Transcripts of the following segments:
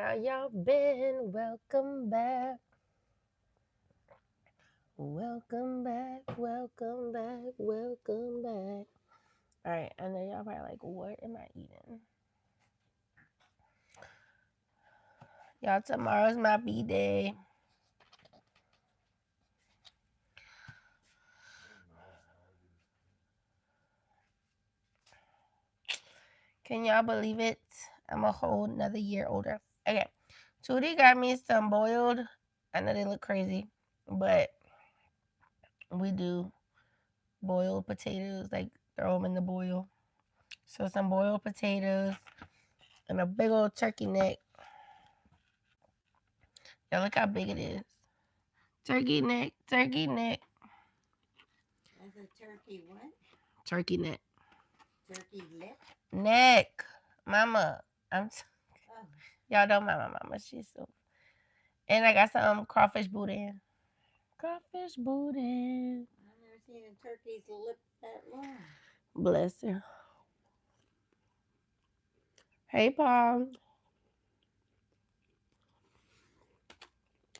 How y'all been? Welcome back. Welcome back. Welcome back. Welcome back. All right, I know y'all probably like, what am I eating? Y'all, tomorrow's my B-day. Can y'all believe it? I'm a whole another year older. Okay, Tootie got me some boiled. I know they look crazy, but we do boiled potatoes, like throw them in the boil. So some boiled potatoes and a big old turkey neck. Yeah, look how big it is. Turkey neck, turkey neck. That's a turkey what? Turkey neck. Turkey lip? Neck. Mama. Oh. Y'all know my mama. She's so. And I got some crawfish boudin. Crawfish boudin. I've never seen a turkey's lip that long. Bless her. Hey, Paul.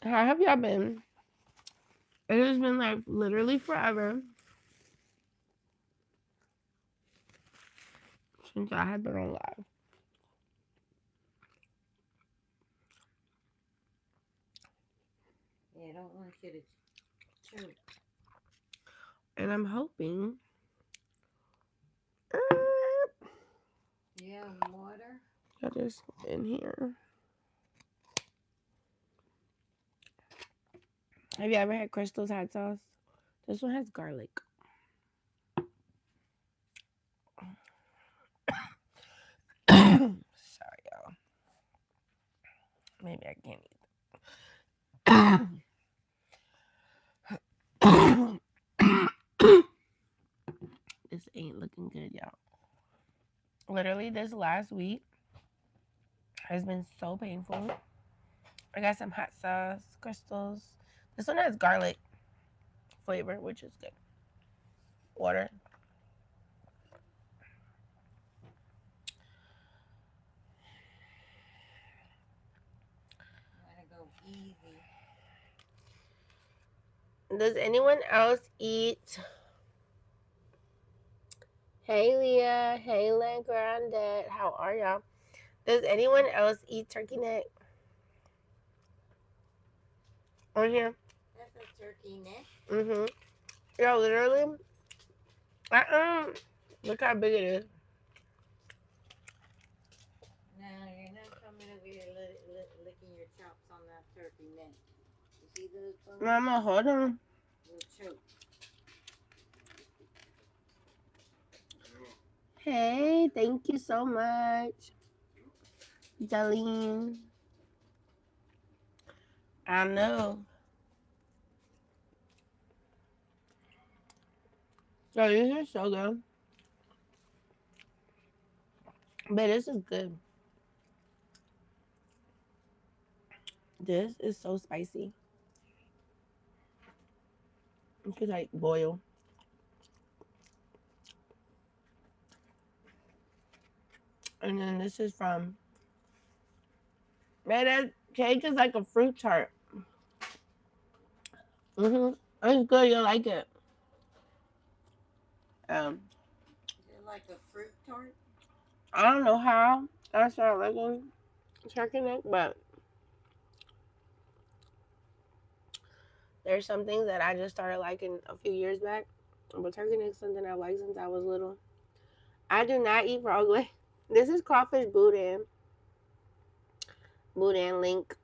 How have y'all been? It has been like literally forever since I have been on live. Yeah, I don't want you to choke. And I'm hoping. You have water? That is in here. Have you ever had Crystal's hot sauce? This one has garlic. Sorry, y'all. Maybe I can't eat. This ain't looking good, y'all. Literally, this last week has been so painful. I got some hot sauce, Crystals. This one has garlic flavor, which is good. Water. Gotta go easy. Does anyone else eat? Hey, Leah. Hey, La Grande. How are y'all? Does anyone else eat turkey neck? On here? That's a turkey neck. Mm-hmm. Yo, literally. Look how big it is. No, you're not coming over here licking your chops on that turkey neck. You see those bones? Mama, hold on. You'll choke. Hey, thank you so much, Darlene. I know. Yo, this is so good. But this is good. This is so spicy. You could like boil. And then this is from. Man, that cake is like a fruit tart. It's good. You'll like it. Is it like a fruit tart? I don't know how I started liking turkey neck, but there's some things that I just started liking a few years back. But turkey neck is something I like since I was little. I do not eat frog leg. This is crawfish boudin. Boudin link.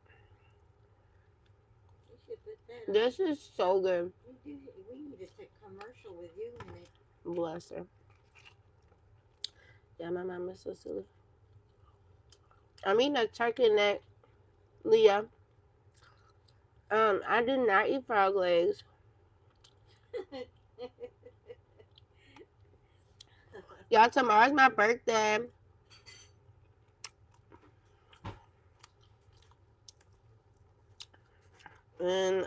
You should put that This is so good. We need to take commercial with you in it. Bless her. Yeah, my mom is so silly. I'm eating a turkey neck, Leah. I do not eat frog legs. Y'all, tomorrow's my birthday. And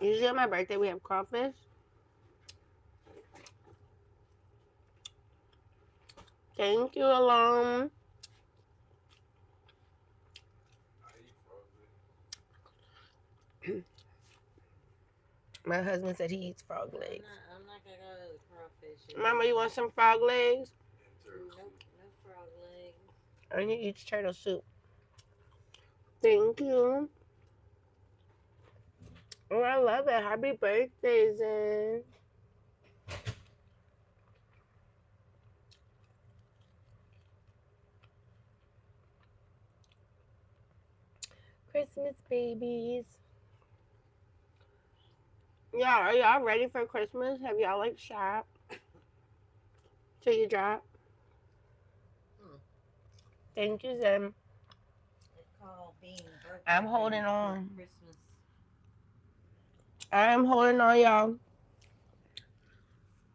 usually on my birthday we have crawfish. Thank you, Alone. My husband said he eats frog legs. I'm not gonna go to the crawfish. Mama, you want some frog legs? Nope, no frog legs. And he eats turtle soup. Thank you. Oh, I love it. Happy birthday, Zen. Christmas babies. Yeah, are y'all ready for Christmas? Have y'all like shopped till you drop? Hmm. Thank you, Zen. It's called being birthday I'm ready holding for on. Christmas. I'm holding on, y'all.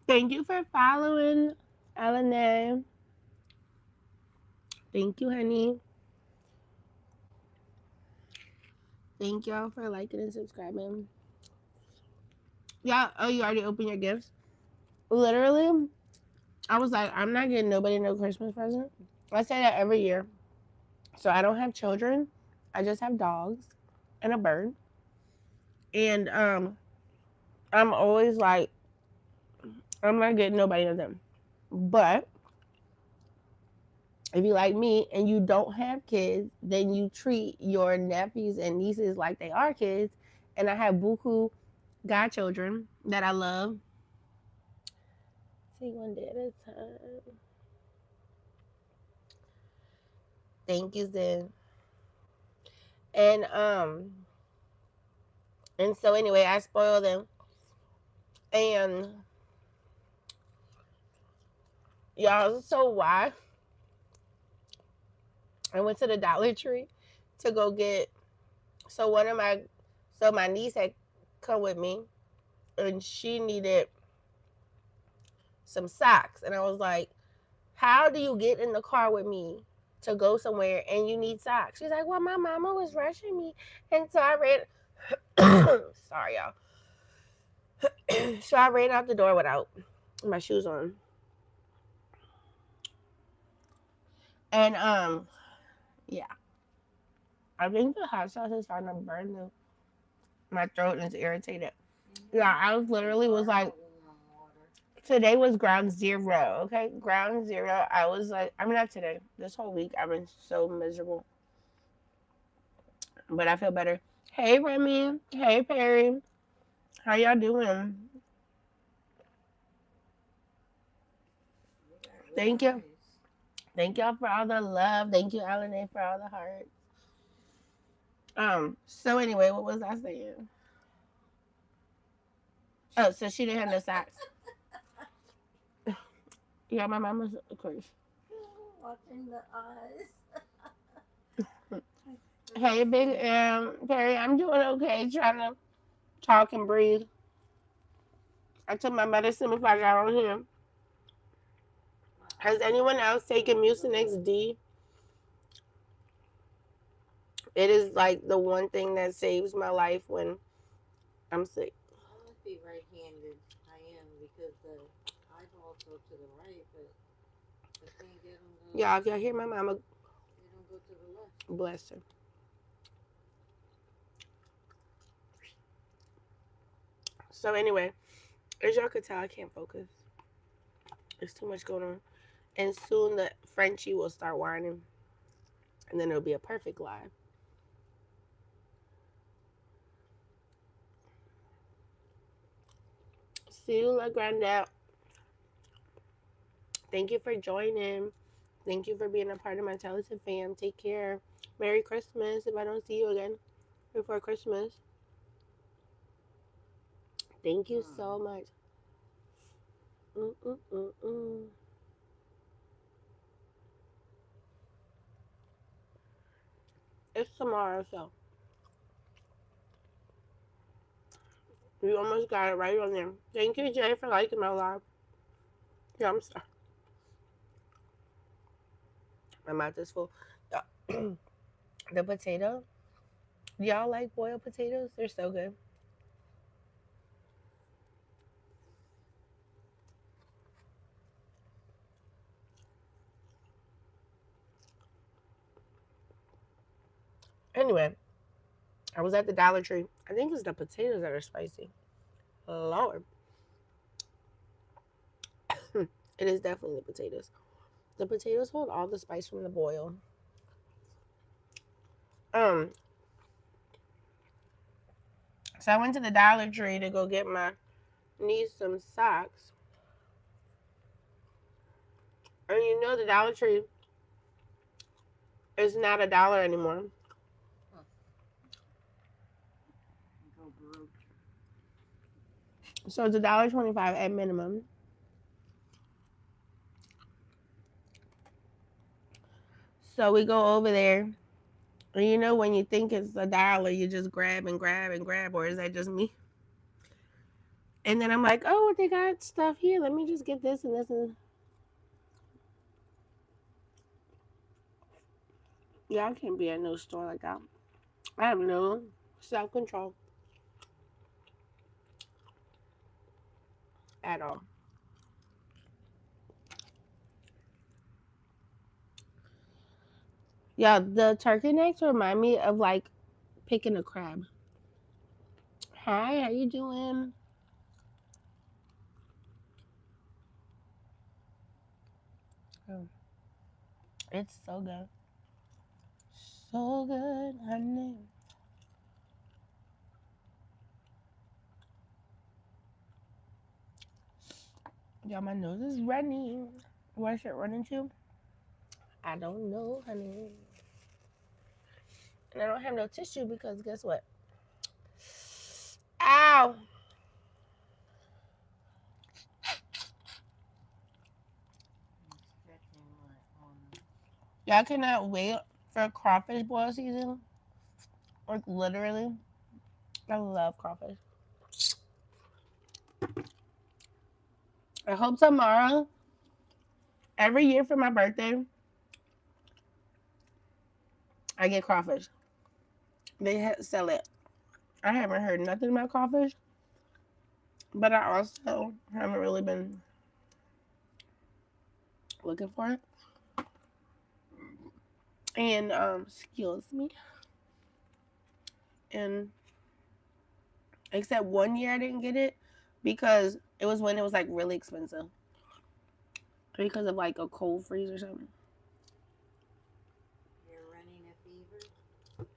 Thank you for following, Elena. Thank you, honey. Thank y'all for liking and subscribing. Yeah. Oh, you already opened your gifts? Literally, I was like, I'm not getting nobody no Christmas present. I say that every year. So I don't have children. I just have dogs and a bird. And I'm always like, I'm not getting nobody of them. But if you like me and you don't have kids, then you treat your nephews and nieces like they are kids. And I have buku godchildren that I love. See one day at a time. Thank you, Zen. And so anyway, I spoil them. And y'all, so why? I went to the Dollar Tree to go get so one of my so my niece had come with me and she needed some socks. And I was like, how do you get in the car with me to go somewhere and you need socks? She's like, well, my mama was rushing me. And so I ran sorry y'all. So I ran out the door without my shoes on. And yeah. I think the hot sauce is starting to burn my throat and it's irritated. Yeah, I was literally was like today was ground zero, okay? Ground zero. I was like I mean not today. This whole week I've been so miserable. But I feel better. Hey Remy. Hey Perry. How y'all doing? Thank you. Thank y'all for all the love. Thank you, Alan, for all the hearts. So anyway, what was I saying? Oh, so she didn't have no socks. Yeah, my mama's of course. Watching the eyes. Hey, Big Perry, I'm doing okay. Trying to talk and breathe. I took my medicine before I got on here. Has anyone else taken Mucinex D? It is like the one thing that saves my life when I'm sick. I must be right-handed. I am because the eyeballs go to the right, but the thing they don't go. Yeah, if y'all hear my mama, They don't go to the left. bless her. So anyway, as y'all could tell, I can't focus. There's too much going on. And soon the Frenchie will start whining. And then it'll be a perfect live. See you, La Grandette. Thank you for joining. Thank you for being a part of my talented fam. Take care. Merry Christmas if I don't see you again before Christmas. Thank you so much. Mm-mm-mm-mm. It's tomorrow, so you almost got it right on there. Thank you, Jay, for liking my live. Yeah, I'm sorry. My mouth is full. The potato. Y'all like boiled potatoes? They're so good. Anyway, I was at the Dollar Tree. I think it's the potatoes that are spicy. Lord. It is definitely the potatoes. The potatoes hold all the spice from the boil. Um, so I went to the Dollar Tree to go get my niece some socks. And you know the Dollar Tree is not $1 anymore. Huh. Go broke. So it's $1.25 at minimum. So we go over there. And you know when you think it's $1, you just grab and grab and grab, or is that just me? And then I'm like, oh, they got stuff here. Let me just get this and this and yeah, I can't be at no store like that. I have no self control at all. Yeah, the turkey necks remind me of like picking a crab. Hi, how you doing? Oh, it's so good. So good, honey. Yeah, my nose is running. Where's it running to? I don't know, honey. And I don't have no tissue because guess what? Ow! I'm stretching my arm. Y'all cannot wait for crawfish boil season. Like literally, I love crawfish. I hope tomorrow, every year for my birthday, I get crawfish. They sell it. I haven't heard nothing about crawfish, but I also haven't really been looking for it. And excuse me. And except one year I didn't get it because it was when it was like really expensive because of like a cold freeze or something. You're running a fever?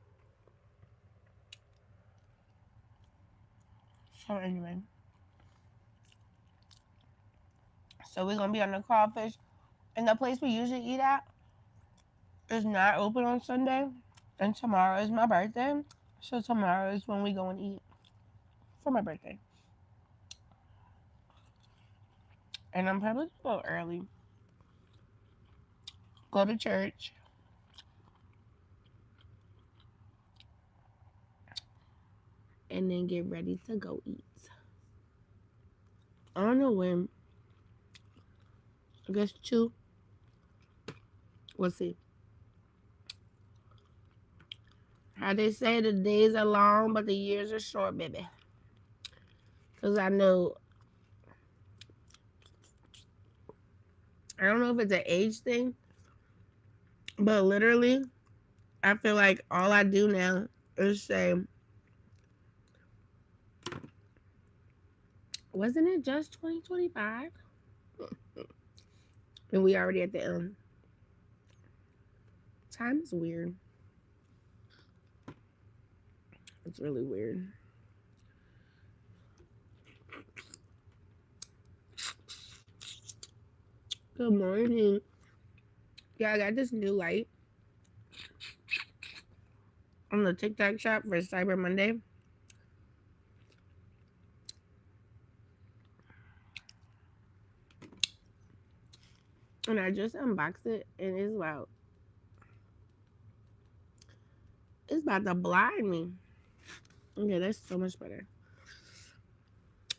So anyway, so we're gonna be on the crawfish, and the place we usually eat at is not open on Sunday, and tomorrow is my birthday, so tomorrow is when we go and eat for my birthday, and I'm probably gonna go early, go to church, and then get ready to go eat. I don't know when. I guess 2. We'll see. How they say the days are long, but the years are short, baby. Cause I know I don't know if it's an age thing, but literally, I feel like all I do now is say, wasn't it just 2025? And we already at the end. Time is weird. It's really weird. Good morning. Yeah, I got this new light on the TikTok shop for Cyber Monday. And I just unboxed it and it's about to blind me. Okay, that's so much better.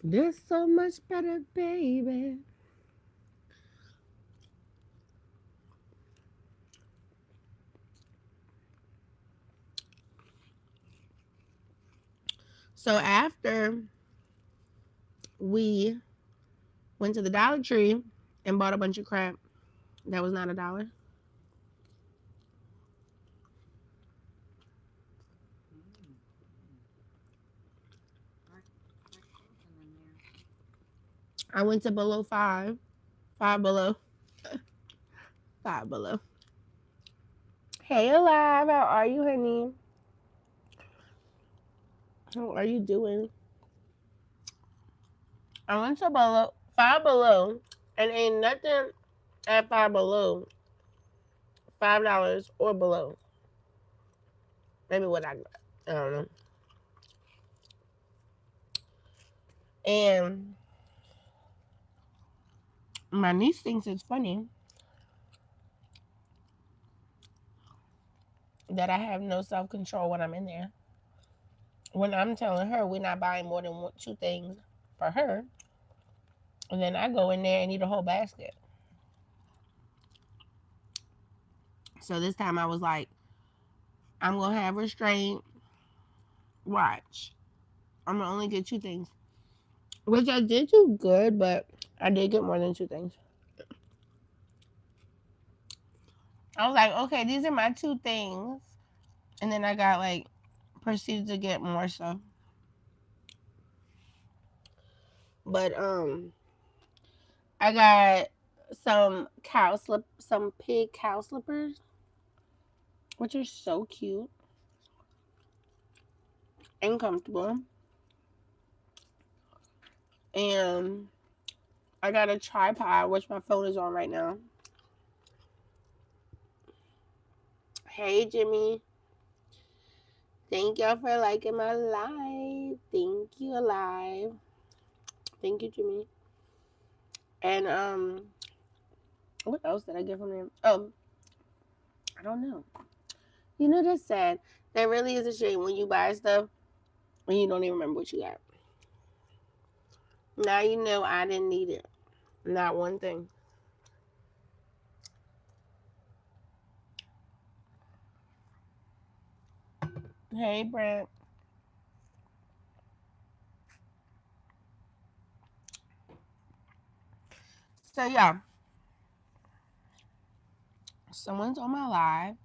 That's so much better, baby. So after we went to the Dollar Tree and bought a bunch of crap that was not $1. Mm. I went to below five. Five below. Five below. Hey, alive. How are you, honey? How are you doing? I went to below five below, and ain't nothing at five below. $5 or below. Maybe what I got. I don't know. And my niece thinks it's funny that I have no self control when I'm in there. When I'm telling her we're not buying more than two things for her, and then I go in there and eat a whole basket. So this time I was like, I'm gonna have restraint. Watch. I'm gonna only get two things, which I did do good, but I did get more than two things. I was like, okay, these are my two things, and then I got like proceeded to get more stuff. But I got some pig cow slippers, which are so cute and comfortable. And I got a tripod, which my phone is on right now. Hey Jimmy, thank y'all for liking my live. Thank you, alive. Thank you, Jimmy. And what else did I get from them? I don't know. You know that's sad. That really is a shame when you buy stuff and you don't even remember what you got. Now you know I didn't need it. Not one thing. Hey Brent. So yeah, someone's on my live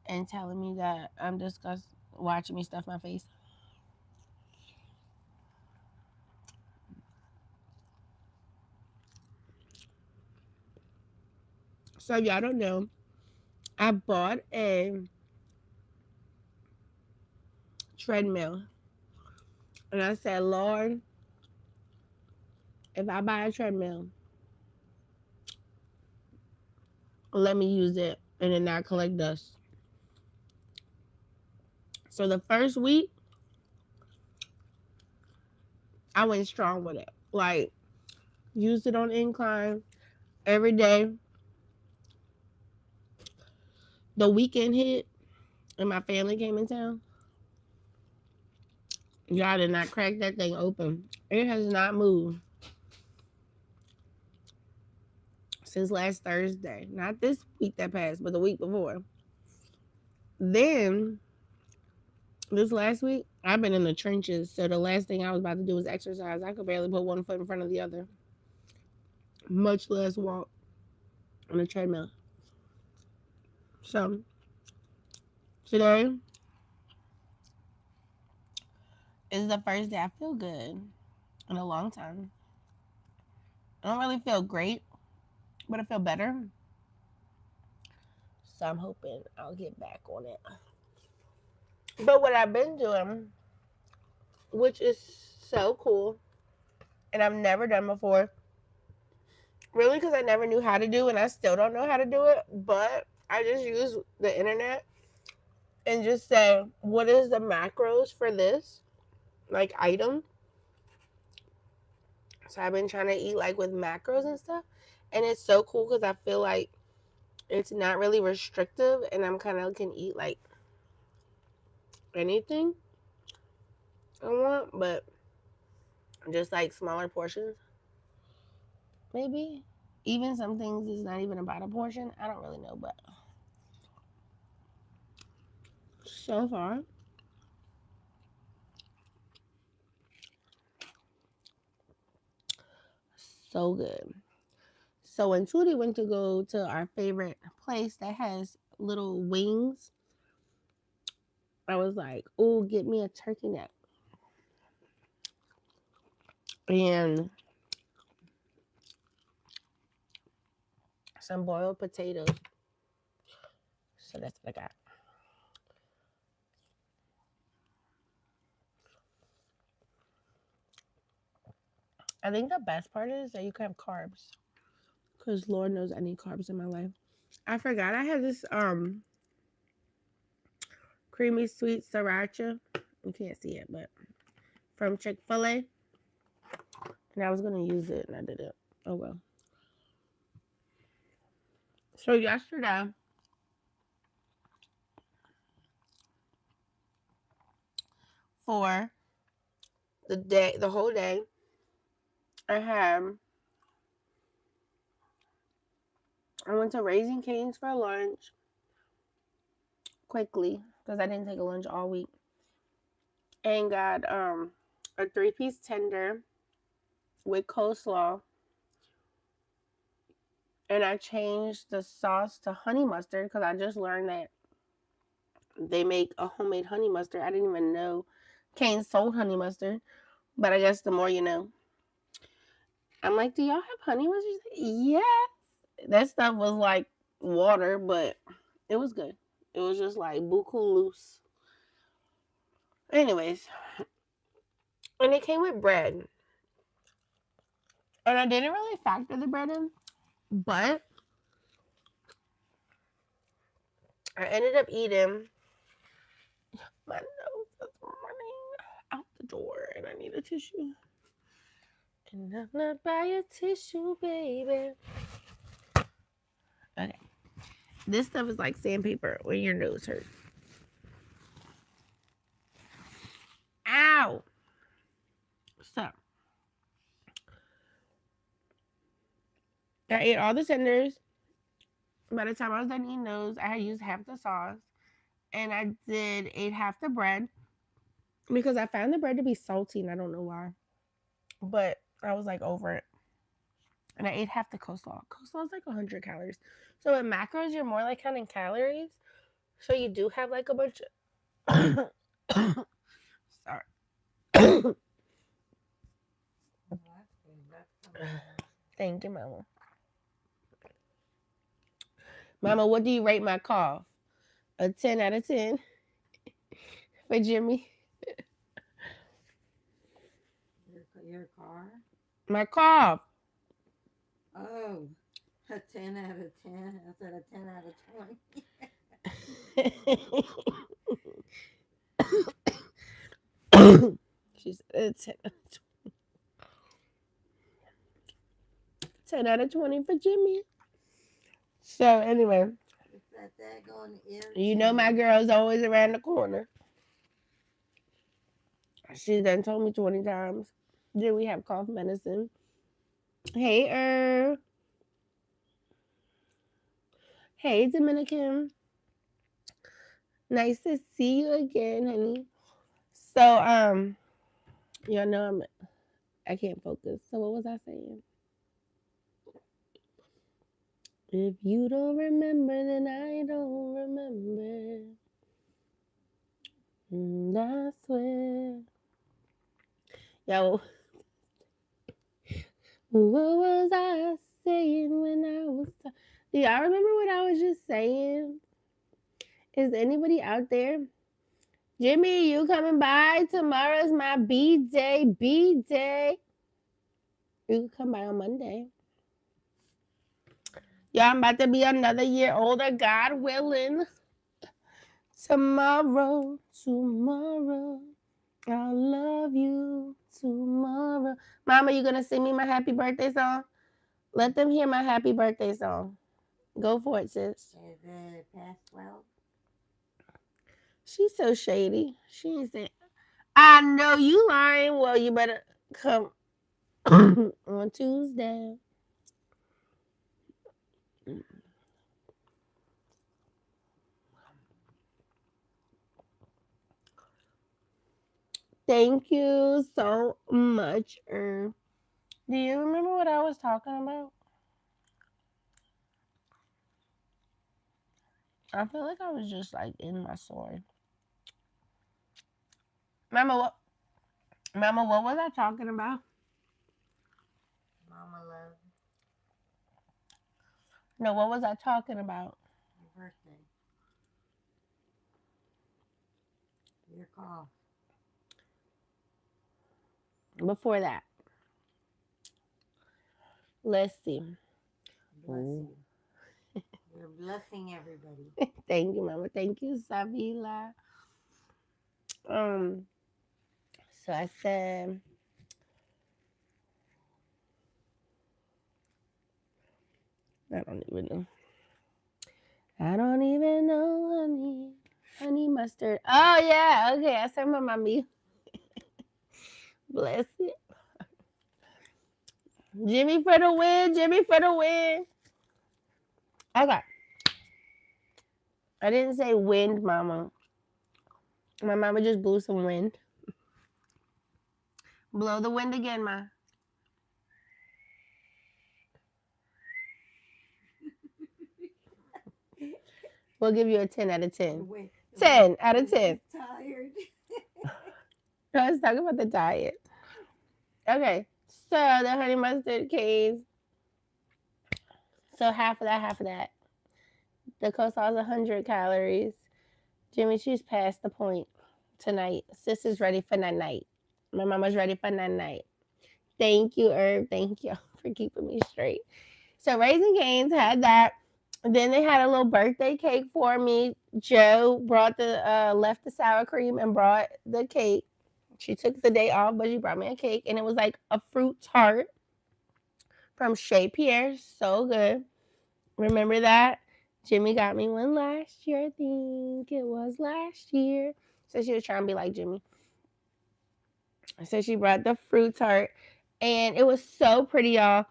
and telling me that I'm disgusted watching me stuff my face. So y'all don't know. I bought a treadmill. And I said, Lord, if I buy a treadmill, let me use it and then not collect dust. So the first week, I went strong with it. Like, used it on incline every day. The weekend hit and my family came in town. Y'all did not crack that thing open. It has not moved since last Thursday. Not this week that passed, but the week before. Then this last week, I've been in the trenches. So the last thing I was about to do was exercise. I could barely put one foot in front of the other, much less walk on a treadmill. So today is the first day I feel good in a long time. I don't really feel great, but I feel better. So I'm hoping I'll get back on it. But what I've been doing, which is so cool, and I've never done before, really because I never knew how to do, and I still don't know how to do it, but I just use the internet and just say, what is the macros for this like item? So I've been trying to eat like with macros and stuff, and it's so cool because I feel like it's not really restrictive, and I'm kind of can eat like anything I want, but just like smaller portions. Maybe even some things is not even about a portion. I don't really know, but so far so good. So when Tootie went to go to our favorite place that has little wings, I was like, "Oh, get me a turkey neck." And some boiled potatoes. So that's what I got. I think the best part is that you can have carbs. Because Lord knows I need carbs in my life. I forgot I had this creamy sweet sriracha. You can't see it, but from Chick-fil-A. And I was gonna use it and I didn't. Oh well. So yesterday, for the whole day, I went to Raising Cane's for lunch quickly because I didn't take a lunch all week, and got a 3-piece tender with coleslaw, and I changed the sauce to honey mustard because I just learned that they make a homemade honey mustard. I didn't even know Cane's sold honey mustard, but I guess the more you know. I'm like, do y'all have honey mustard? Yes. That stuff was like water, but it was good. It was just like buku loose. Anyways, and it came with bread. And I didn't really factor the bread in, but I ended up eating. My nose is running out the door, and I need a tissue. And I'm not by a tissue, baby. Okay. This stuff is like sandpaper when your nose hurts. Ow! So, I ate all the tenders. By the time I was done eating those, I had used half the sauce. And I did ate half the bread because I found the bread to be salty and I don't know why. But I was like over it. And I ate half the coleslaw. Coleslaw is like 100 calories. So in macros, you're more like counting calories. So you do have like a bunch of. Sorry. Thank you, Mama. Mama, what do you rate my cough? A 10 out of 10 for Jimmy. Your car? My cough. Oh, a 10 out of 10. I said a 10 out of 20. She said a 10 out of 20 for Jimmy. So anyway, It's that daggone you know my girl's always around the corner. She done told me 20 times. Then we have cough medicine. Hey, Hey, Dominican. Nice to see you again, honey. So, y'all know I can't focus. So what was I saying? If you don't remember, then I don't remember. And I swear. Yo, what was I saying when I was? Do y'all remember what I was just saying? Is anybody out there? Jimmy, you coming by? Tomorrow's my B day. B day. You can come by on Monday. Yeah, I'm about to be another year older, God willing. Tomorrow, I'll love you tomorrow. Mama, you gonna sing me my happy birthday song? Let them hear my happy birthday song. Go for it, sis. Is it past 12? She's so shady. She ain't saying, I know you lying. Well, you better come on Tuesday. Thank you so much. Do you remember what I was talking about? I feel like I was just like in my story. Mama, what was I talking about? Mama love. No, what was I talking about Your birthday. Your cough. before that? Let's see. Ooh. Blessing. You're blessing everybody. Thank you, Mama. Thank you, Savila. Um, so I said, I don't even know. I don't even know, honey. Honey mustard. Oh yeah, okay. I said my mommy. Bless it. Jimmy for the win. Jimmy for the win. Okay. I didn't say wind, Mama. My mama just blew some wind. Blow the wind again, Ma. We'll give you a 10 out of The 10. way, the way, 10 out the of way 10. he's tired. Let's talk about the diet. Okay. So the honey mustard canes. So half of that, half of that. The coleslaw is 100 calories. Jimmy, she's past the point tonight. Sis is ready for that night. My mama's ready for that night. Thank you, Herb. Thank you for keeping me straight. So Raising Cane's had that. Then they had a little birthday cake for me. Joe brought the left the sour cream and brought the cake. She took the day off, but she brought me a cake, and it was like a fruit tart from Chez Pierre. So good. Remember that? Jimmy got me one last year. I think it was last year. So she was trying to be like Jimmy. So she brought the fruit tart, and it was so pretty, y'all.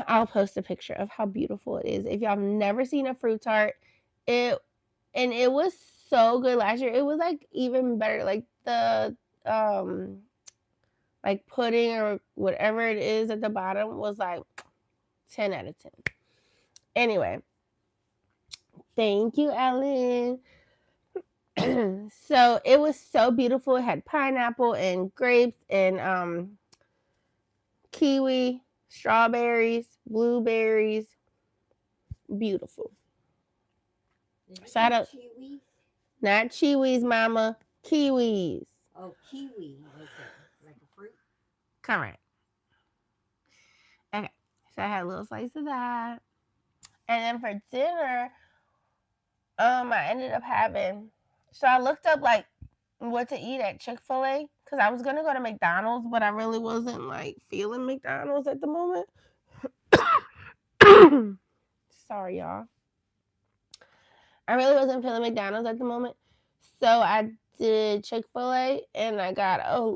I'll post a picture of how beautiful it is. If y'all have never seen a fruit tart, it and it was so good last year. It was like even better. Like the um like pudding or whatever it is at the bottom was like 10 out of 10. Anyway, thank you, Ellen. So it was so beautiful. It had pineapple and grapes and kiwi, strawberries, blueberries. Beautiful. Did you So I say had a, kiwi? not chiwis, mama, kiwis. Oh, kiwi. Okay. Like a fruit? Correct. Okay. So I had a little slice of that. And then for dinner, I ended up having. So I looked up like what to eat at Chick-fil-A because I was gonna go to McDonald's, but I really wasn't like feeling McDonald's at the moment. Sorry, y'all. I really wasn't feeling McDonald's at the moment. So I did Chick-fil-A and I got a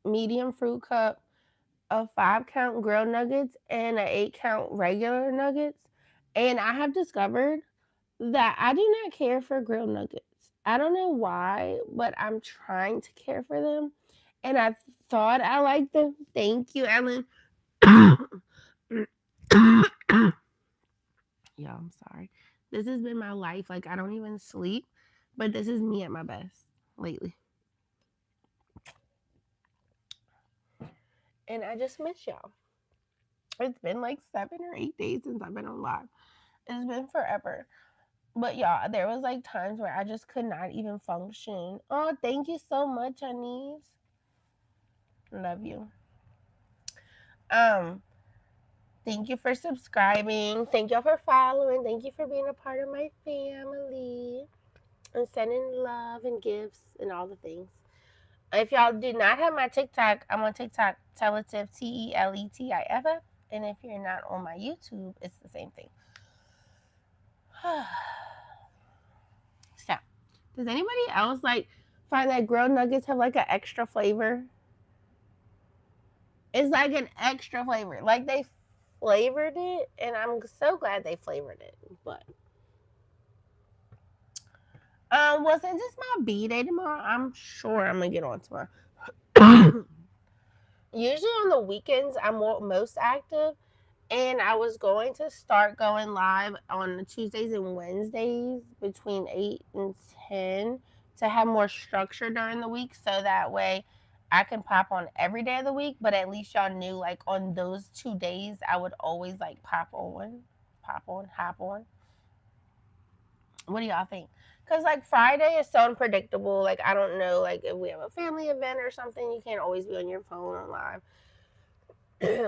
medium fruit cup, a 5 count grilled nuggets, and an 8 count regular nuggets. And I have discovered that I do not care for grilled nuggets. I don't know why, but I'm trying to care for them. And I thought I liked them. Thank you, Ellen. Yeah, I'm sorry. This has been my life. Like, I don't even sleep, but this is me at my best lately. And I just miss y'all. It's been like 7 or 8 days since I've been on live. It's been forever. But y'all, there was like times where I just could not even function. Oh, thank you so much, honeys. Love you. Um, thank you for subscribing. Thank y'all for following. Thank you for being a part of my family and sending love and gifts and all the things. If y'all do not have my TikTok, I'm on TikTok, Teletif, TELETIFF. And if you're not on my YouTube, it's the same thing. So, does anybody else like find that grilled nuggets have like an extra flavor? It's like an extra flavor. Like they flavored it, and I'm so glad they flavored it. But well, since it's my B day tomorrow, I'm sure I'm gonna get on tomorrow. Usually on the weekends, I'm most active, and I was going to start going live on Tuesdays and Wednesdays between 8 and 10 to have more structure during the week, so that way I can pop on every day of the week. But at least y'all knew like on those 2 days, I would always like pop on. hop on. What do y'all think? Because like Friday is so unpredictable. Like I don't know, like if we have a family event or something, you can't always be on your phone on live.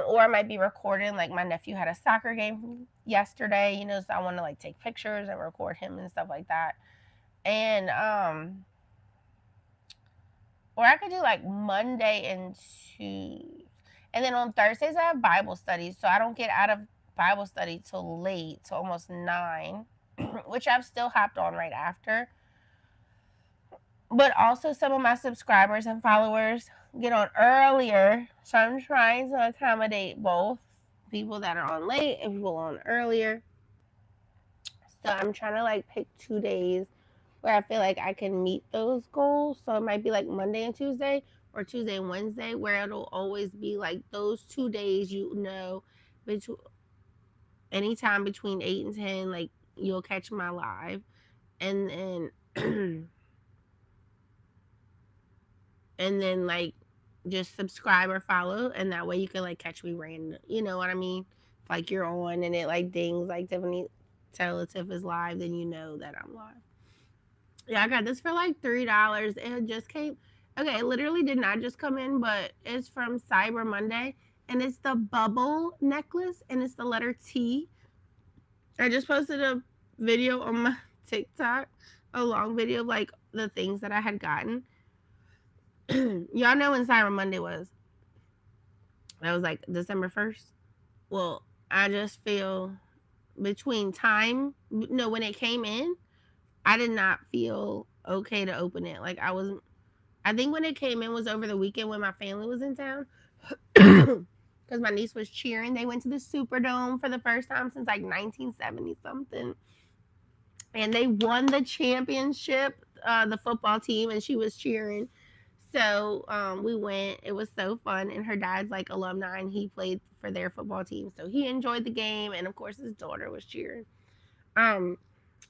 Or I might be recording. Like my nephew had a soccer game yesterday, so I want to like take pictures and record him and stuff like that. And or I could do like Monday and Tuesday. And then on Thursdays I have Bible study, so I don't get out of Bible study till late, till almost 9, which I've still hopped on right after. But also some of my subscribers and followers get on earlier, so I'm trying to accommodate both people that are on late and people on earlier. So I'm trying to like pick 2 days where I feel like I can meet those goals. So it might be like Monday and Tuesday or Tuesday and Wednesday, where it'll always be like those 2 days, between anytime between 8 and 10, like you'll catch my live, and then and then like just subscribe or follow, and that way you can like catch me random. You know what I mean? If like you're on and it like dings like Tiffany Tiff is live, then you know that I'm live. Yeah, I got this for like $3. It just came. Okay, it literally did not just come in, but it's from Cyber Monday, and it's the bubble necklace, and it's the letter T. I just posted a video on my TikTok, a long video of like the things that I had gotten. Y'all know when Cyber Monday was? That was like December 1st. Well, I just feel between time, no, when it came in, I did not feel okay to open it. Like I think when it came in was over the weekend when my family was in town. Because my niece was cheering. They went to the Superdome for the first time since like 1970 something. And they won the championship, the football team, and she was cheering. So we went. It was so fun. And her dad's like alumni, and he played for their football team. So he enjoyed the game. And of course, his daughter was cheering. Um,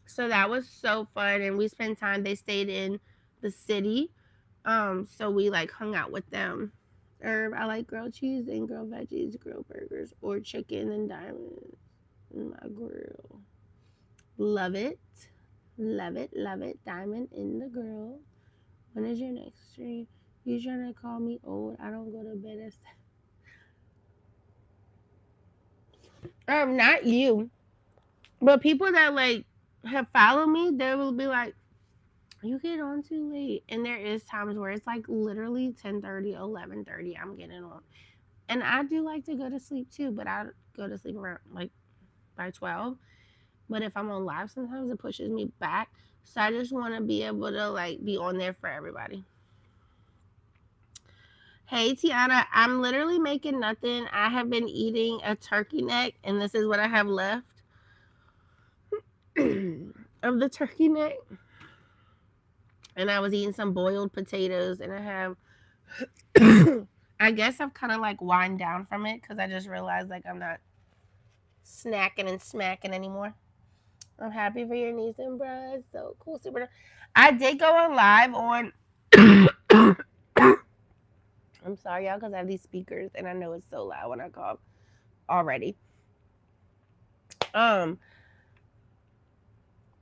so that was so fun. And we spent time. They stayed in the city. So we like hung out with them. I like grilled cheese and grilled veggies, grilled burgers, or chicken and diamonds in my grill. Love it. Love it. Love it. Diamond in the grill. When is your next stream? You trying to call me old? I don't go to bed at not you, but people that like have followed me, they will be like, you get on too late. And there is times where it's like literally 10:30, 11:30. I'm getting on. And I do like to go to sleep too, but I go to sleep around like by 12. But if I'm on live, sometimes it pushes me back. So I just want to be able to like be on there for everybody. Hey Tiana, I'm literally making nothing. I have been eating a turkey neck, and this is what I have left of the turkey neck. And I was eating some boiled potatoes, and I have. I guess I've kind of like wind down from it because I just realized like I'm not snacking and smacking anymore. I'm happy for your niece and bruh. So cool, super. I did go on live on. I'm sorry, y'all, because I have these speakers and I know it's so loud when I cough already. Um,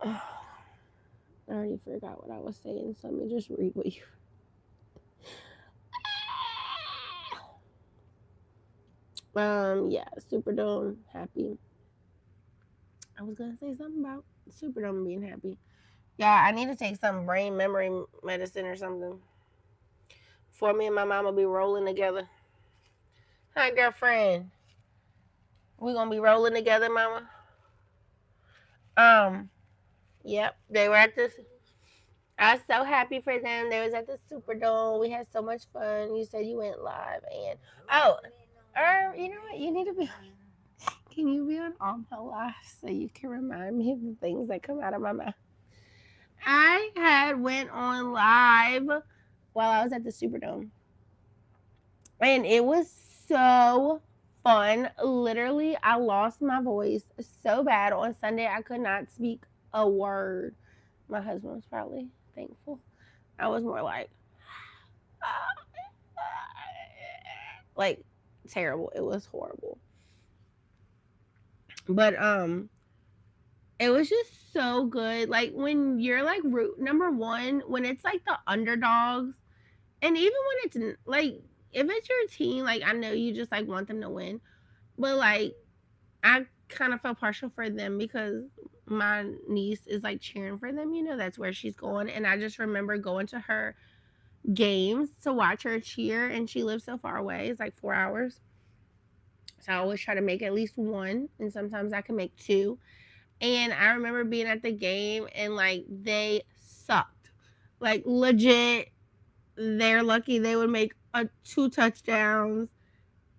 I already forgot what I was saying, so let me just read what you. Yeah, Superdome happy. I was gonna say something about Superdome being happy. Yeah, I need to take some brain memory medicine or something. Before me and my mama be rolling together. Hi, girlfriend. We gonna be rolling together, mama. Um, yep. They were at this. I was so happy for them. They was at the Superdome. We had so much fun. You said you went live, and oh, you know what? You need to be. Can you be on all my lives so you can remind me of the things that come out of my mouth? I had went on live while I was at the Superdome, and it was so fun. Literally, I lost my voice so bad on Sunday. I could not speak a word. My husband was probably thankful. I was more like terrible. It was horrible. But it was just so good. Like when you're like root number one, when it's like the underdogs, and even when it's like if it's your team, like I know you just like want them to win, but like I kind of felt partial for them because my niece is like cheering for them. You know, that's where she's going, and I just remember going to her games to watch her cheer, and she lives so far away. It's like 4 hours, so I always try to make at least one, and sometimes I can make two. And I remember being at the game and like they sucked. Like legit, they're lucky they would make two touchdowns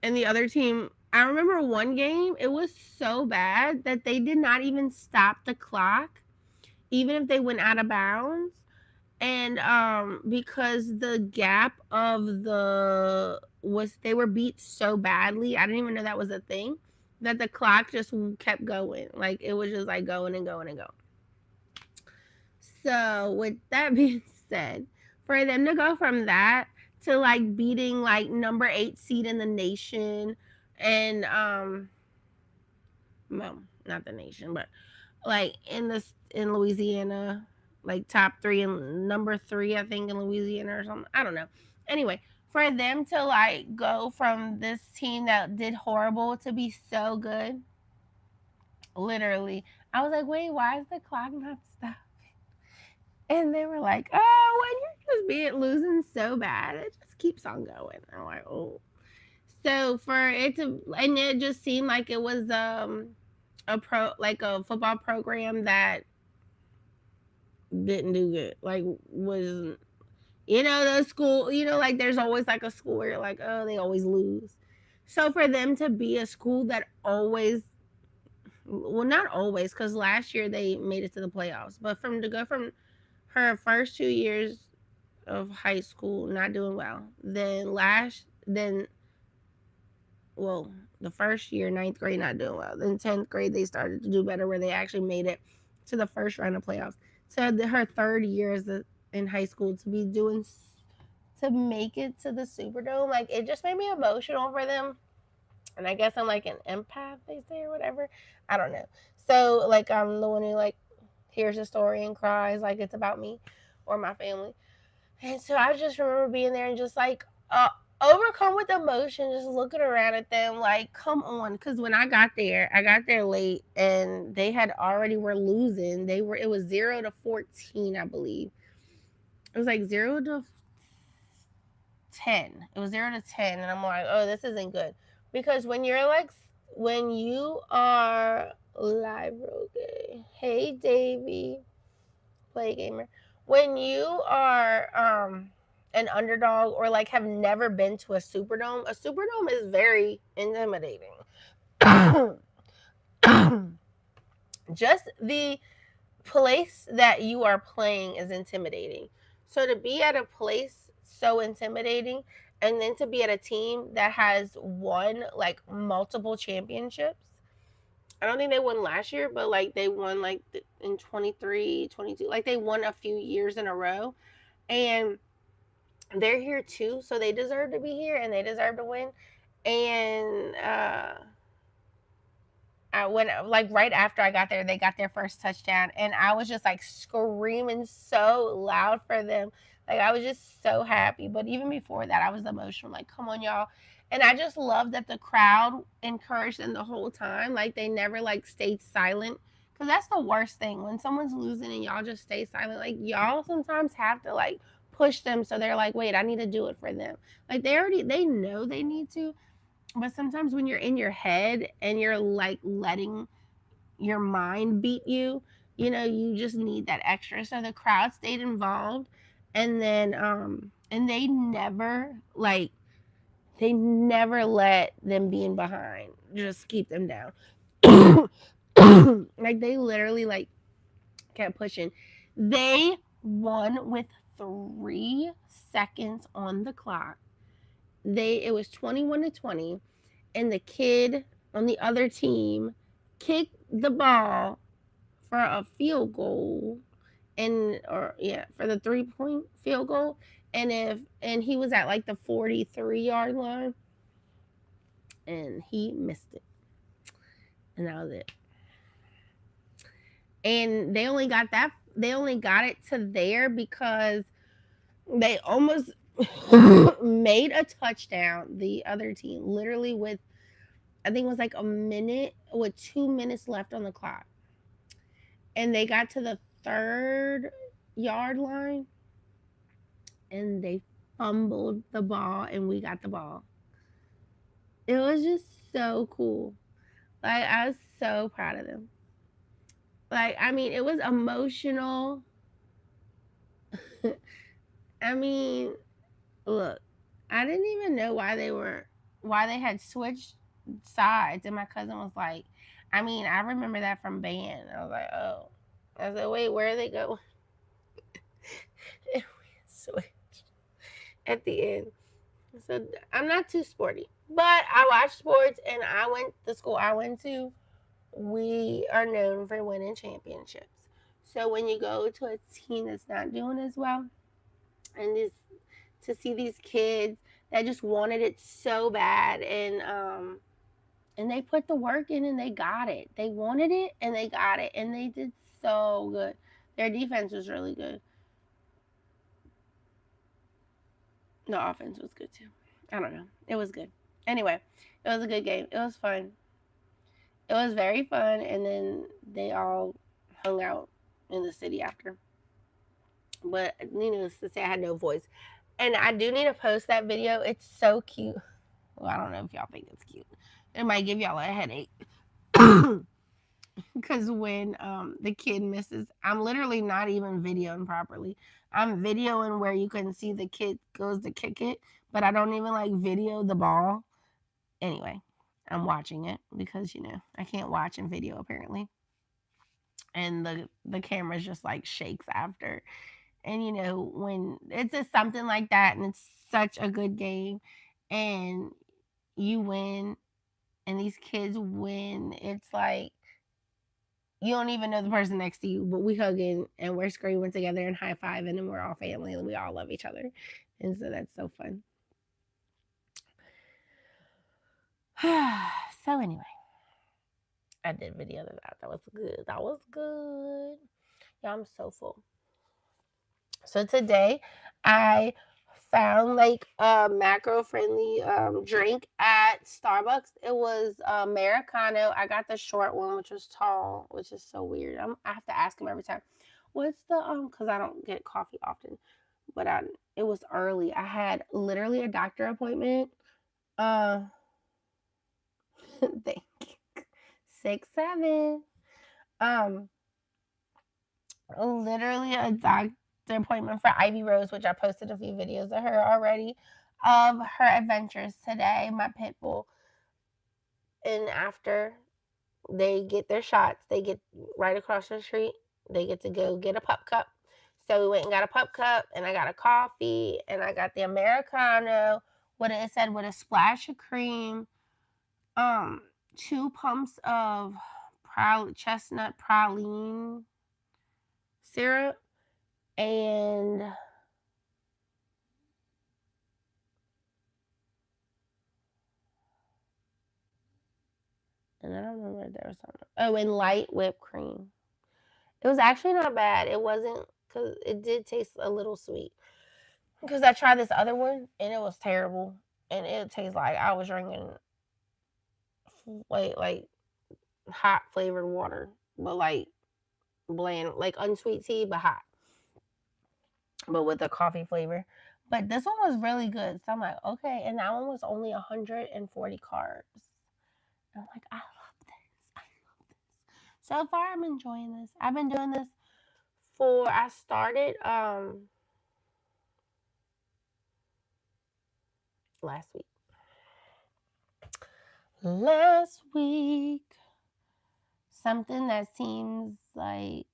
and the other team. I remember one game, it was so bad that they did not even stop the clock even if they went out of bounds. And because the gap of the was they were beat so badly, I didn't even know that was a thing, that the clock just kept going. Like it was just like going and going and going. So, with that being said, for them to go from that to like beating like number 8 seed in the nation and well, not the nation, but like in Louisiana, like top 3 and number 3 I think in Louisiana or something. I don't know. Anyway, for them to like go from this team that did horrible to be so good, literally, I was like, "Wait, why is the clock not stopped?" And they were like, "Oh, when you're just being losing so bad, it just keeps on going." I'm like, "Oh." So for it to, and it just seemed like it was a pro like a football program that didn't do good. Like was the school, like there's always like a school where you're like, oh, they always lose. So for them to be a school that always, well, not always, because last year they made it to the playoffs, but from to go from her first 2 years of high school not doing well. Then well, the first year, ninth grade, not doing well. Then 10th grade, they started to do better where they actually made it to the first round of playoffs. So her third year in high school to be doing, to make it to the Superdome, like it just made me emotional for them. And I guess I'm like an empath, they say, or whatever. I don't know. So like I'm the one who like hears a story and cries like it's about me or my family. And so I just remember being there and just like overcome with emotion, just looking around at them like, come on. Because when I got there late and they had already were losing. It was 0-14, I believe. It was like 0-10. It was 0-10. And I'm like, oh, this isn't good. Because when you are live, okay. Hey, Davy, play gamer. When you are an underdog or like have never been to a Superdome is very intimidating. Just the place that you are playing is intimidating. So to be at a place so intimidating and then to be at a team that has won like multiple championships. I don't think they won last year, but like they won like in 23, 22. Like they won a few years in a row. And they're here too, so they deserve to be here and they deserve to win. And I went like right after I got there, they got their first touchdown, and I was just like screaming so loud for them. Like I was just so happy. But even before that, I was emotional. Like, come on, y'all. And I just love that the crowd encouraged them the whole time. Like they never like stayed silent. Cause that's the worst thing when someone's losing and y'all just stay silent. Like y'all sometimes have to like push them so they're like, wait, I need to do it for them. Like they know they need to, but sometimes when you're in your head and you're like letting your mind beat you, you just need that extra. So the crowd stayed involved, and then and they never let them being behind just keep them down. Like they literally like kept pushing. They won with 3 seconds on the clock. It was 21-20, and the kid on the other team kicked the ball for a field goal, and or yeah, for the 3-point field goal. And he was at like the 43-yard line and he missed it. and that was it. And they only got that. They only got it to there because they almost made a touchdown. The other team, literally with, I think it was like a minute with 2 minutes left on the clock, and they got to the third-yard line, and they fumbled the ball, and we got the ball. It was just so cool. Like, I was so proud of them. Like, I mean, it was emotional. I mean, look, I didn't even know why they had switched sides, and my cousin was like, I mean, I remember that from band. I was like, oh. I was like, wait, where are they going? And we switched at the end. So I'm not too sporty, but I watch sports, and the school I went to, we are known for winning championships. So when you go to a team that's not doing as well, and this to see these kids that just wanted it so bad, and they put the work in and they got it. They wanted it and they got it, and they did so good. Their defense was really good. The offense was good too. I don't know. It was good. Anyway, it was a good game. It was fun. It was very fun, and then they all hung out in the city after. But needless to say, I had no voice. And I do need to post that video. It's so cute. Well, I don't know if y'all think it's cute. It might give y'all a headache. Because when the kid misses, I'm literally not even videoing properly. I'm videoing where you can see the kid goes to kick it, but I don't even like video the ball. Anyway, I'm watching it because I can't watch and video apparently, and the camera just like shakes after. And when it's just something like that, and it's such a good game, and you win, and these kids win, it's like you don't even know the person next to you, but we hugging and we're screaming together and high fiving, and we're all family and we all love each other, and so that's so fun. So anyway, I did video of that. That was good. That was good. Yeah, I'm so full. So today I found like a macro friendly drink at Starbucks. It was Americano. I got the short one, which was tall, which is so weird. I have to ask him every time. What's the because I don't get coffee often, but it was early. I had literally a doctor appointment. Uh, thank you. 6'7". Um, literally a doctor appointment for Ivy Rose, which I posted a few videos of her already, of her adventures today, my pit bull. And after they get their shots, they get right across the street, they get to go get a pup cup. So we went and got a pup cup, and I got a coffee, and I got the Americano, what it said, with a splash of cream, 2 pumps of chestnut praline syrup, and I don't remember if there was something. Oh, and light whipped cream. It was actually not bad. It wasn't, because it did taste a little sweet. Because I tried this other one and it was terrible, and it tastes like I was drinking like hot flavored water, but like bland, like unsweet tea, but hot, but with a coffee flavor. But this one was really good. So I'm like, okay. And that one was only 140 carbs. I'm like, I love this. I love this. So far, I'm enjoying this. I've been doing this I started last week. Last week, something that seems like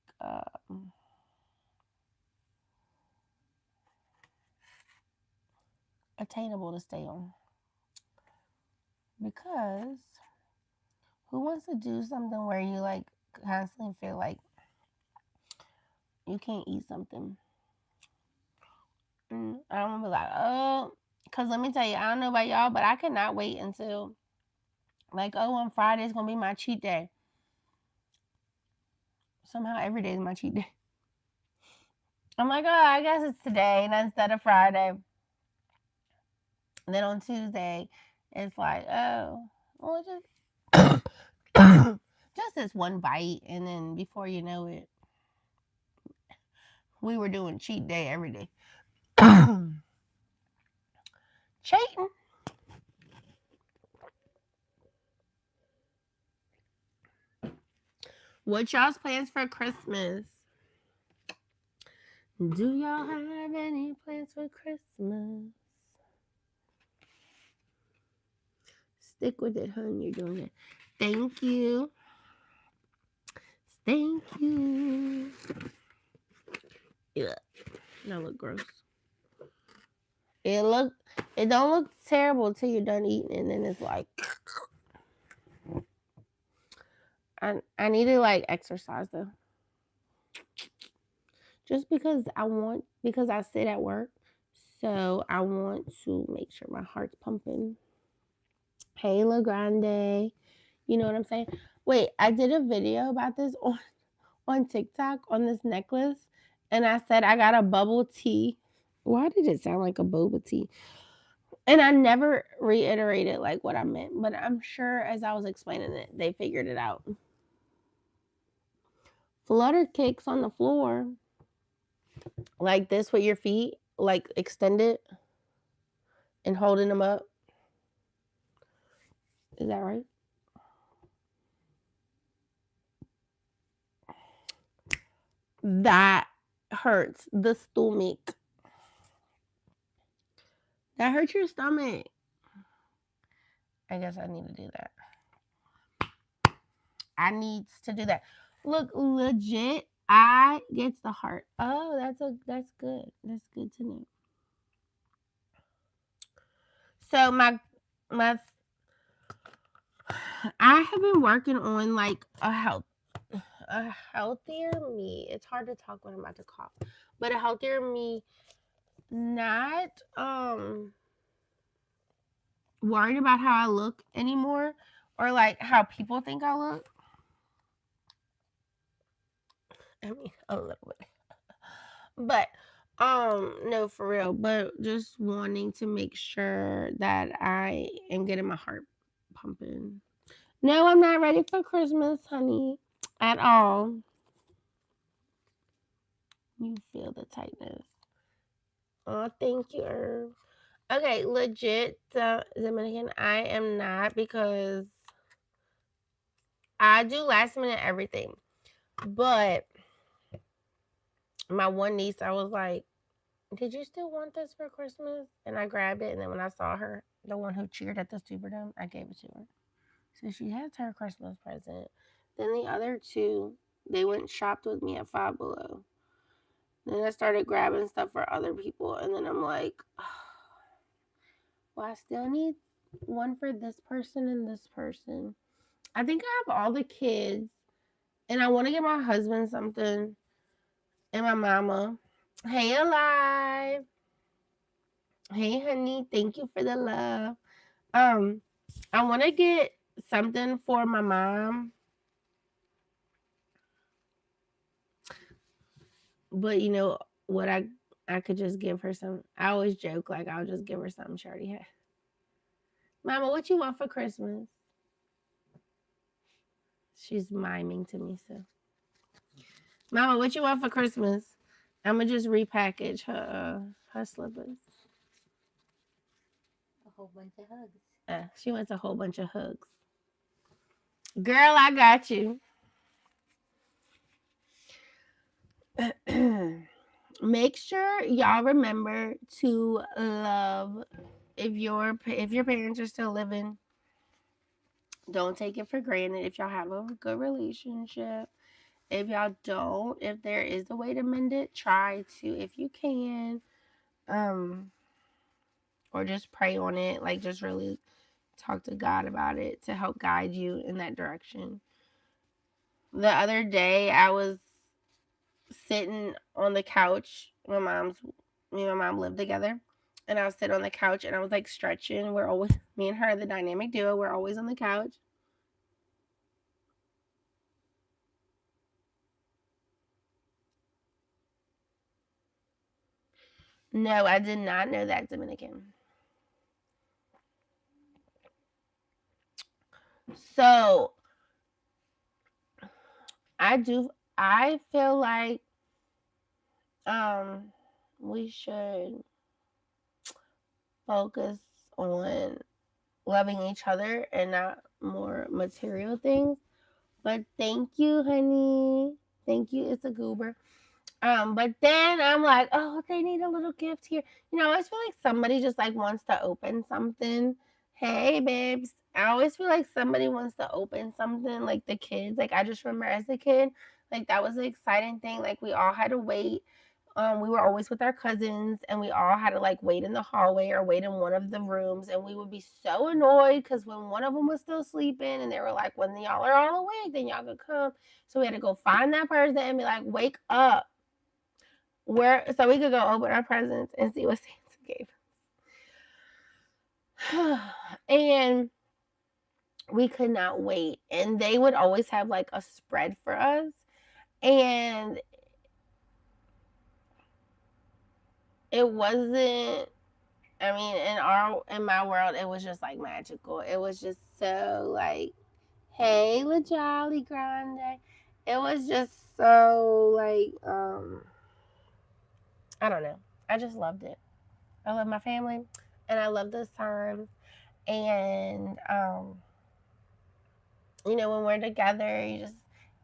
attainable to stay on, because who wants to do something where you like constantly feel like you can't eat something? I don't be like, oh, because let me tell you, I don't know about y'all, but I cannot wait until Like, oh, on Friday is gonna be my cheat day. Somehow every day is my cheat day. I'm like, oh, I guess it's today, and instead of Friday. And then on Tuesday, it's like, oh, well, just just this one bite, and then before you know it, we were doing cheat day every day. Cheating. What y'all's plans for Christmas? Do y'all have any plans for Christmas? Stick with it, hun. You're doing it. Thank you. Thank you. Yeah, that look gross. It don't look terrible until you're done eating, and then it's like, I need to like exercise though, just because I sit at work, so I want to make sure my heart's pumping. Hey, La Grande, you know what I'm saying? Wait, I did a video about this on TikTok on this necklace, and I said I got a bubble tea. Why did it sound like a boba tea? And I never reiterated like what I meant, but I'm sure as I was explaining it, they figured it out. Flutter kicks on the floor like this with your feet, like extended and holding them up. Is that right? That hurts the stomach. That hurts your stomach. I guess I need to do that. I needs to do that. Look, legit, I gets the heart. Oh, that's good. That's good to know. So my I have been working on like a healthier me. It's hard to talk when I'm about to cough, but a healthier me. Not worried about how I look anymore, or like how people think I look. I mean, a little bit, but no, for real. But just wanting to make sure that I am getting my heart pumping. No, I'm not ready for Christmas, honey, at all. You feel the tightness. Oh, thank you, Irv. Okay, legit, Dominican, I am not, because I do last minute everything. But my one niece, I was like, did you still want this for Christmas? And I grabbed it, and then when I saw her, the one who cheered at the Superdome, I gave it to her. So she has her Christmas present. Then the other two, they went and shopped with me at Five Below. Then I started grabbing stuff for other people, and then I'm like, well, I still need one for this person and this person. I think I have all the kids, and I want to get my husband something, and my mama. Hey, alive. Hey, honey. Thank you for the love. Um, I want to get something for my mom, but you know what? I could just give her some. I always joke like I'll just give her something she already had. Mama, what you want for Christmas? She's miming to me, so. Mama, what you want for Christmas? I'm gonna just repackage her slippers. A whole bunch of hugs. She wants a whole bunch of hugs. Girl, I got you. Make sure y'all remember to love. If your parents are still living, don't take it for granted. If y'all have a good relationship, if y'all don't, if there is a way to mend it, try to if you can. Um, or just pray on it. Like just really talk to God about it to help guide you in that direction. The other day, I was sitting on the couch. Me and my mom lived together, and I was sitting on the couch and I was like stretching. We're always me and her, the dynamic duo. We're always on the couch. No, I did not know that, Dominican. So I do. I feel like um we should focus on loving each other and not more material things. But thank you, honey. Thank you. It's a goober. But then I'm like, oh, they need a little gift here. I always feel like somebody just like wants to open something. Hey, babes. I always feel like somebody wants to open something, like the kids. Like I just remember as a kid, like that was an exciting thing. Like we all had to wait. We were always with our cousins, and we all had to like wait in the hallway or wait in one of the rooms, and we would be so annoyed because when one of them was still sleeping, and they were like, "When y'all are all awake, then y'all could come." So we had to go find that person and be like, "Wake up!" Where so we could go open our presents and see what Santa gave. And we could not wait. And they would always have like a spread for us. And it wasn't in my world it was just like magical. It was just so like, hey, La Jolly Grande. It was just so like I don't know. I just loved it. I love my family and I love those times. And when we're together,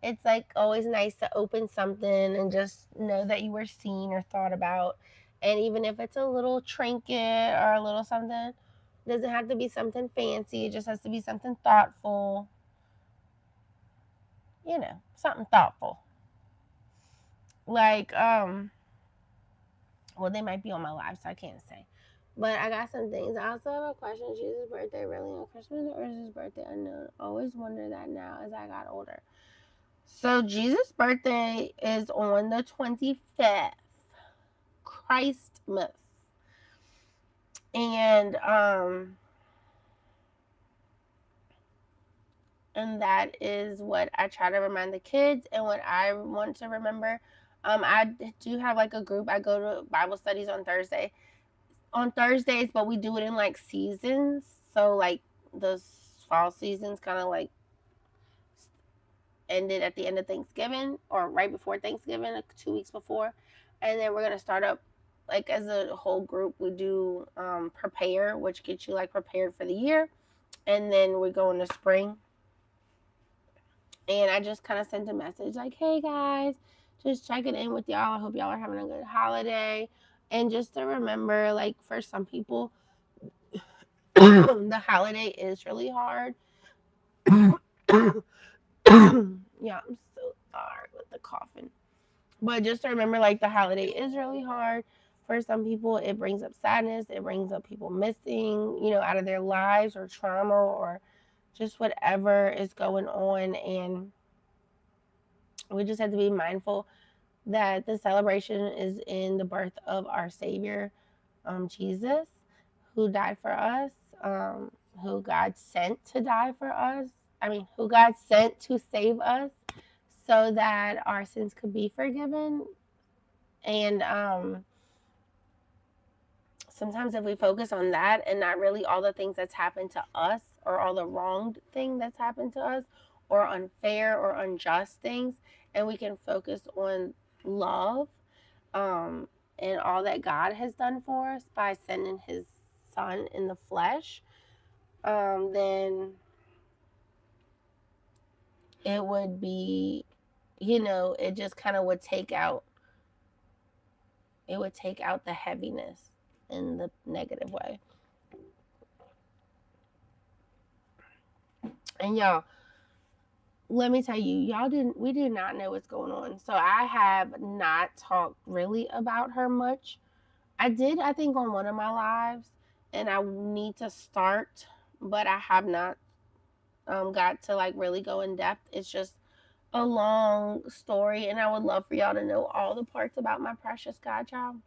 it's like always nice to open something and just know that you were seen or thought about. And even if it's a little trinket or a little something, it doesn't have to be something fancy. It just has to be something thoughtful, something thoughtful. Like, well, they might be on my live, so I can't say. But I got some things. I also have a question. Is Jesus' birthday really on Christmas or is his birthday unknown? I always wonder that now as I got older. So Jesus' birthday is on the 25th, Christmas. And and that is what I try to remind the kids and what I want to remember. I do have like a group. I go to Bible studies on Thursdays, but we do it in like seasons. So like the fall seasons kind of like ended at the end of Thanksgiving or right before Thanksgiving, like 2 weeks before. And then we're gonna start up like as a whole group. We do prepare, which gets you like prepared for the year, and then we go into spring. And I just kind of sent a message like, "Hey guys, just checking in with y'all. I hope y'all are having a good holiday." And just to remember, like for some people, the holiday is really hard. Yeah, I'm so sorry with the coughing. But just to remember, like, the holiday is really hard. For some people, it brings up sadness. It brings up people missing, out of their lives or trauma or just whatever is going on. And we just have to be mindful that the celebration is in the birth of our Savior, Jesus, who died for us, who God sent to die for us. Who God sent to save us so that our sins could be forgiven. And sometimes if we focus on that and not really all the things that's happened to us or all the wronged thing that's happened to us or unfair or unjust things, and we can focus on love um, and all that God has done for us by sending his son in the flesh, then it would be, it just kind of would take out the heaviness in the negative way. And y'all, let me tell you, we did not know what's going on. So I have not talked really about her much. I did, I think, on one of my lives, and I need to start, but I have not got to like really go in depth. It's just a long story, and I would love for y'all to know all the parts about my precious godchild.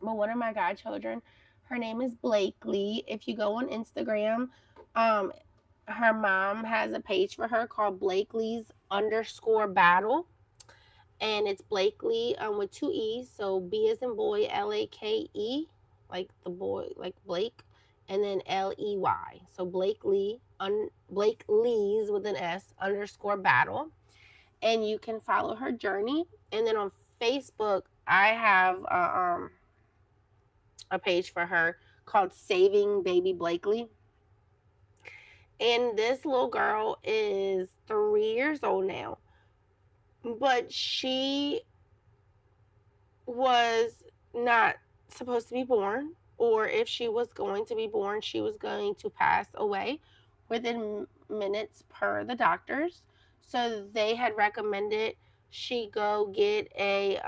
But one of my godchildren, Her name is Blakely. If you go on Instagram, um, her mom has a page for her called Blakely's underscore battle. And it's Blakely with two E's. So B as in boy, Lake, like the boy, like Blake, and then Ley. So Blake Lee's with an S underscore battle. And you can follow her journey. And then on Facebook, I have a page for her called Saving Baby Blakely. And this little girl is 3 years old now. But she was not supposed to be born, or if she was going to be born, she was going to pass away within minutes per the doctors. So they had recommended she go get a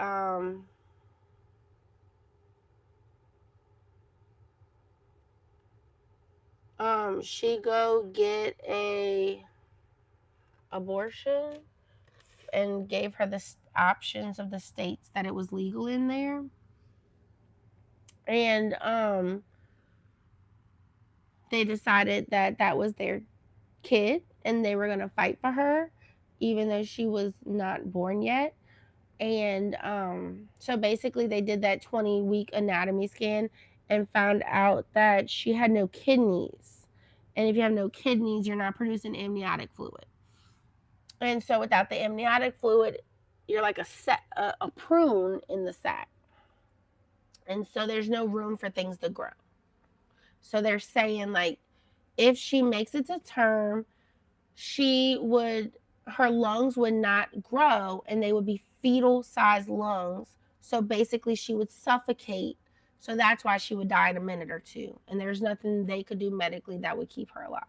abortion, and gave her the options of the states that it was legal in there. And they decided that that was their kid and they were going to fight for her even though she was not born yet. And so basically they did that 20-week anatomy scan and found out that she had no kidneys. And if you have no kidneys, you're not producing amniotic fluid. And so without the amniotic fluid, you're like a prune in the sac. And so there's no room for things to grow. So they're saying, like, if she makes it to term, her lungs would not grow and they would be fetal sized lungs. So basically, she would suffocate. So that's why she would die in a minute or two. And there's nothing they could do medically that would keep her alive.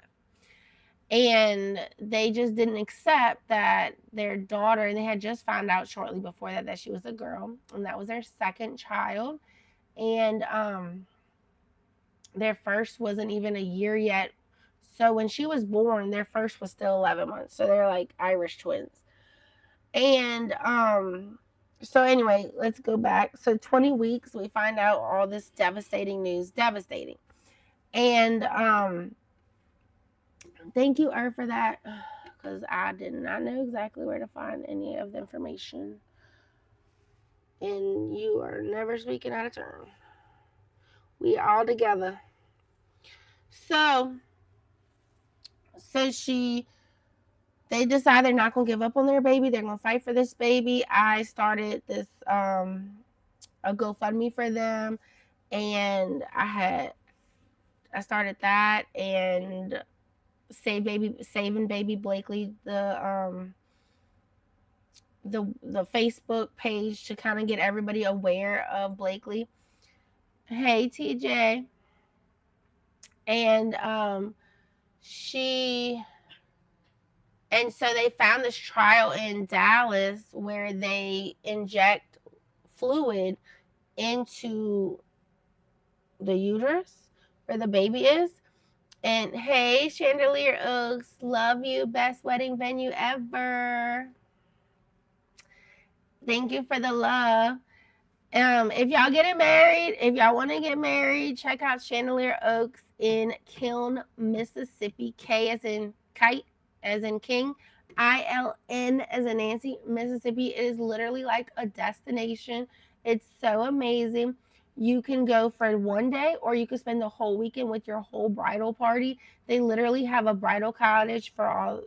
And they just didn't accept that their daughter, and they had just found out shortly before that she was a girl, and that was their second child. And their first wasn't even a year yet. So when she was born, their first was still 11 months. So they're like Irish twins. And so anyway, let's go back. So 20 weeks, we find out all this devastating news. Devastating. And thank you, Earth, for that. Because I did not know exactly where to find any of the information. And you are never speaking out of turn. We all together. So they decide they're not gonna give up on their baby. They're gonna fight for this baby. I started this a GoFundMe for them, and I started that and saving baby Blakely, the Facebook page to kind of get everybody aware of Blakely. Hey TJ. And she and so they found this trial in Dallas where they inject fluid into the uterus where the baby is. And hey, Chandelier Oaks, love you, best wedding venue ever. Thank you for the love. If y'all getting married, if y'all want to get married, check out Chandelier Oaks in Kiln, Mississippi. K as in kite, as in king. ILN as in Nancy, Mississippi. It is literally like a destination. It's so amazing. You can go for one day or you can spend the whole weekend with your whole bridal party. They literally have a bridal cottage for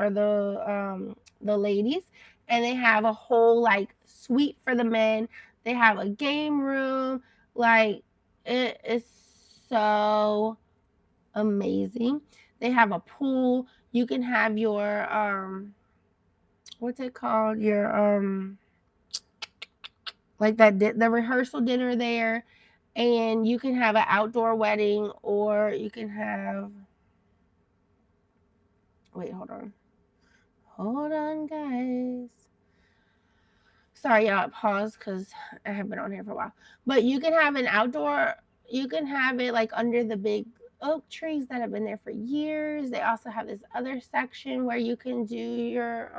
the ladies, and they have a whole like suite for the men. They have a game room. Like, it is so amazing. They have a pool. You can have your what's it called? Your like the rehearsal dinner there, and you can have an outdoor wedding, or you can have wait, hold on, guys. Sorry, y'all, pause because I have been on here for a while. But you can have an outdoor, you can have it like under the big oak trees that have been there for years. They also have this other section where you can do your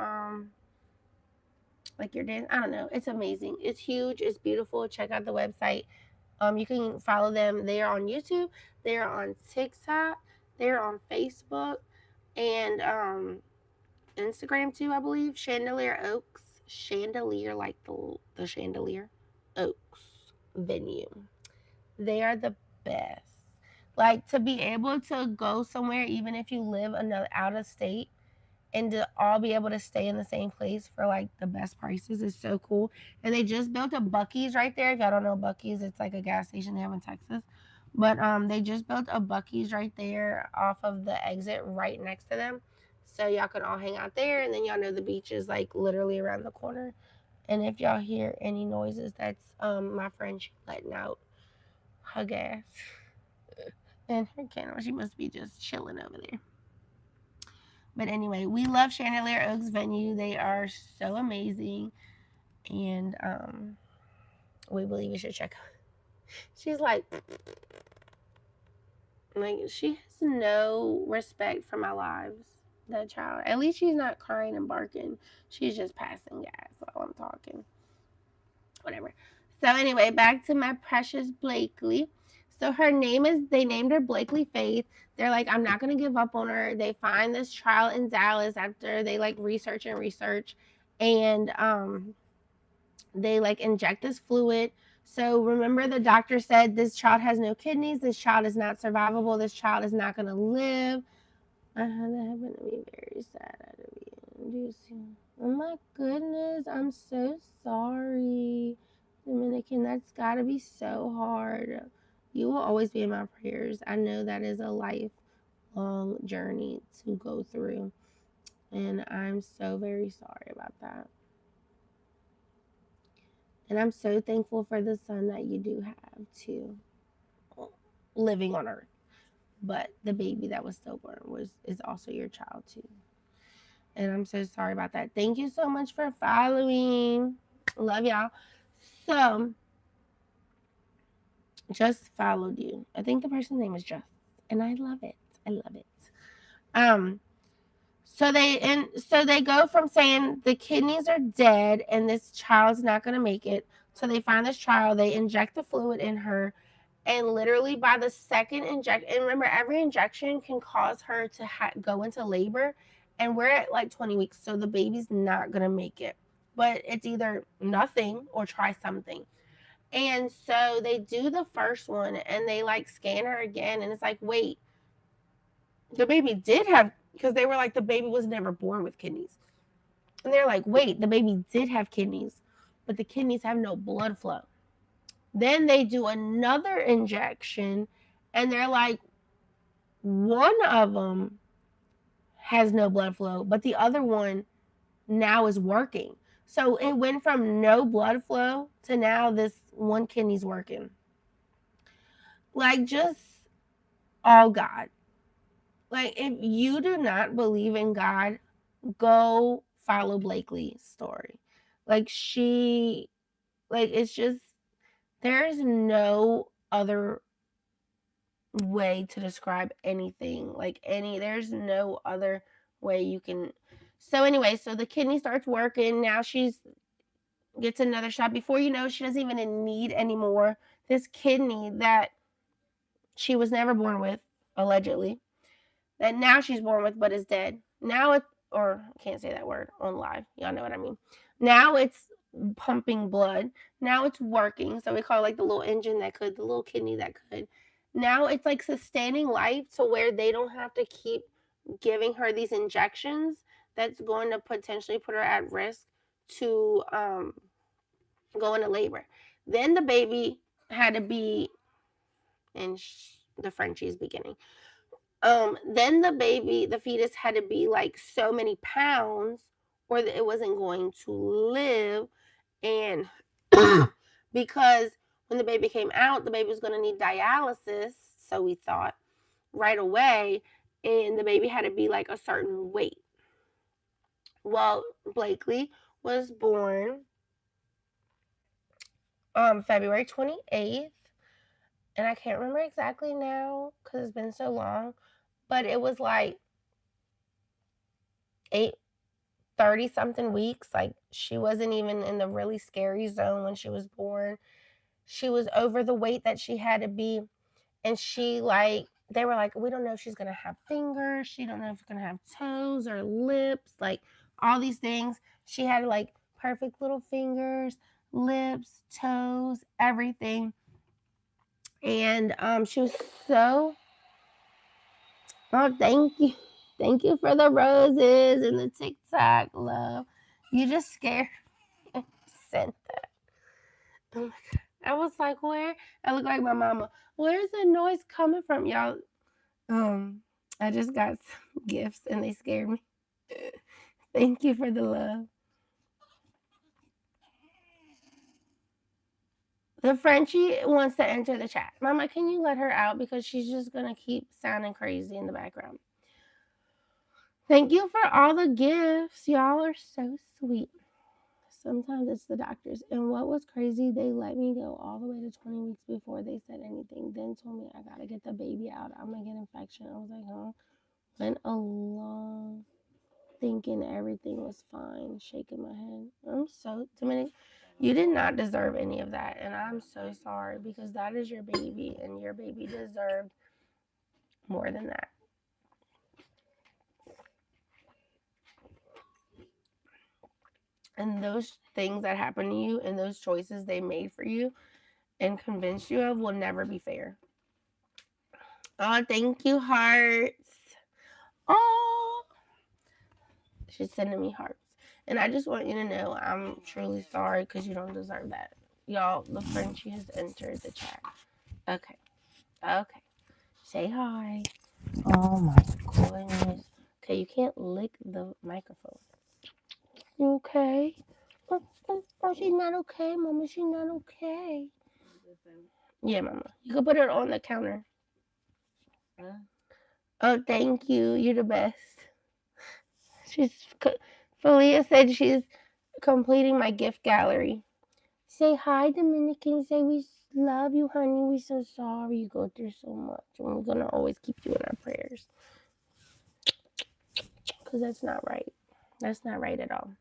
like your dance. I don't know. It's amazing. It's huge. It's beautiful. Check out the website. You can follow them. They are on YouTube. They are on TikTok. They're on Facebook and Instagram too, I believe. Chandelier Oaks. Chandelier, like the chandelier. Oaks venue. They are the best. Like to be able to go somewhere, even if you live another out of state, and to all be able to stay in the same place for like the best prices is so cool. And they just built a Bucky's right there. If y'all don't know Bucky's, it's like a gas station they have in Texas. But they just built a Bucky's right there off of the exit right next to them. So y'all can all hang out there, and then y'all know the beach is like literally around the corner. And if y'all hear any noises, that's my friend, she letting out her gas and her candle. She must be just chilling over there. But anyway, we love Chandelier Oaks venue. They are so amazing, and we believe you should check out. She's like she has no respect for my lives. That child. At least she's not crying and barking. She's just passing gas while I'm talking. Whatever. So anyway, back to my precious Blakely. So her name is, they named her Blakely Faith. They're like, I'm not gonna give up on her. They find this child in Dallas after they like research, and they like inject this fluid. So remember, the doctor said this child has no kidneys. This child is not survivable. This child is not gonna live. That happened to me. Very sad. Oh my goodness, I'm so sorry, Dominican. That's got to be so hard. You will always be in my prayers. I know that is a lifelong journey to go through, and I'm so very sorry about that. And I'm so thankful for the son that you do have too, living on earth. But the baby that was stillborn is also your child too. And I'm so sorry about that. Thank you so much for following. Love y'all. So, just followed you. I think the person's name is Just, and I love it. I love it. Um, so they go from saying the kidneys are dead and this child's not gonna make it. So they find this child. They inject the fluid in her, and literally by the second inject, and remember, every injection can cause her to go into labor, and we're at like 20 weeks, so the baby's not gonna make it. But it's either nothing or try something. And so they do the first one, and they like scan her again, and it's like, wait, the baby did have, because they were like, the baby was never born with kidneys. And they're like, wait, the baby did have kidneys, but the kidneys have no blood flow. Then they do another injection, and they're like, one of them has no blood flow, but the other one now is working. So it went from no blood flow to now this one kidney's working. Like, just all God. Like, if you do not believe in God, go follow Blakely's story. Like, it's just, there's no other way to describe anything. There's no other way you can. So, anyway, so the kidney starts working. Now she's gets another shot. Before you know, she doesn't even need anymore. This kidney that she was never born with, allegedly, that now she's born with but is dead. Now it, or I can't say that word on live. Y'all know what I mean. Now it's pumping blood. Now it's working. So we call it like the little engine that could, the little kidney that could. Now it's like sustaining life to where they don't have to keep giving her these injections that's going to potentially put her at risk to go into labor. Then the baby had to be in the Frenchie's beginning. Then the fetus had to be like so many pounds, or that it wasn't going to live. And because when the baby came out, the baby was going to need dialysis, so we thought, right away, and the baby had to be like a certain weight. Well, Blakely was born February 28th, and I can't remember exactly now because it's been so long, but it was like 8 30 something weeks. Like, she wasn't even in the really scary zone when she was born. She was over the weight that she had to be, and she like they were like, we don't know if she's gonna have fingers, she don't know if she's gonna have toes or lips, like all these things. She had like perfect little fingers, lips, toes, everything. And she was so, oh, thank you for the roses and the TikTok love. You just scared me. Sent that. Oh my god. I was like, where? I look like my mama. Where's the noise coming from, y'all? I just got some gifts and they scared me. Thank you for the love. The Frenchie wants to enter the chat. Mama, can you let her out because she's just gonna keep sounding crazy in the background. Thank you for all the gifts. Y'all are so sweet. Sometimes it's the doctors. And what was crazy, they let me go all the way to 20 weeks before they said anything. Then told me I gotta get the baby out. I'm gonna get infection. I was like, huh? Went along thinking everything was fine, shaking my head. I'm so, Dominic, you did not deserve any of that. And I'm so sorry because that is your baby and your baby deserved more than that. And those things that happened to you and those choices they made for you and convinced you of will never be fair. Oh, thank you, hearts. Oh, she's sending me hearts. And I just want you to know I'm truly sorry because you don't deserve that. Y'all, the Frenchie has entered the chat. Okay. Okay. Say hi. Oh my goodness. Okay, you can't lick the microphone. You okay? Oh, she's not okay, Mama. She's not okay. Yeah, Mama. You can put it on the counter. Oh, thank you. You're the best. She's Felia said she's completing my gift gallery. Say hi, Dominican. Say we love you, honey. We're so sorry you go through so much, and we're gonna always keep you in our prayers. Cause that's not right. That's not right at all.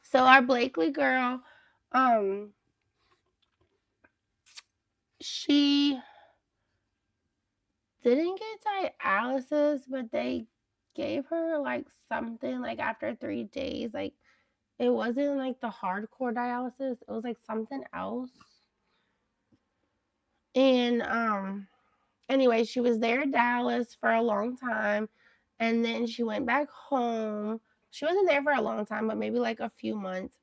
So our Blakely girl, um, she didn't get dialysis, but they gave her like something like after 3 days, like it wasn't like the hardcore dialysis. It was like something else. And anyway, she was there in Dallas for a long time and then she went back home. She wasn't there for a long time, but maybe like a few months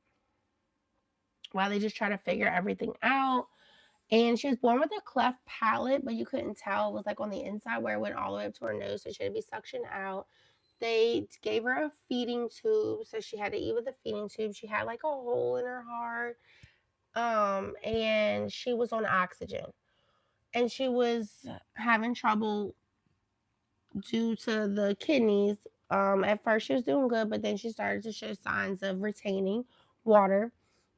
while they just try to figure everything out. And she was born with a cleft palate, but you couldn't tell. It was like on the inside where it went all the way up to her nose, so she had to be suctioned out. They gave her a feeding tube, so she had to eat with a feeding tube. She had like a hole in her heart, and she was on oxygen, and she was having trouble due to the kidneys. At first she was doing good, but then she started to show signs of retaining water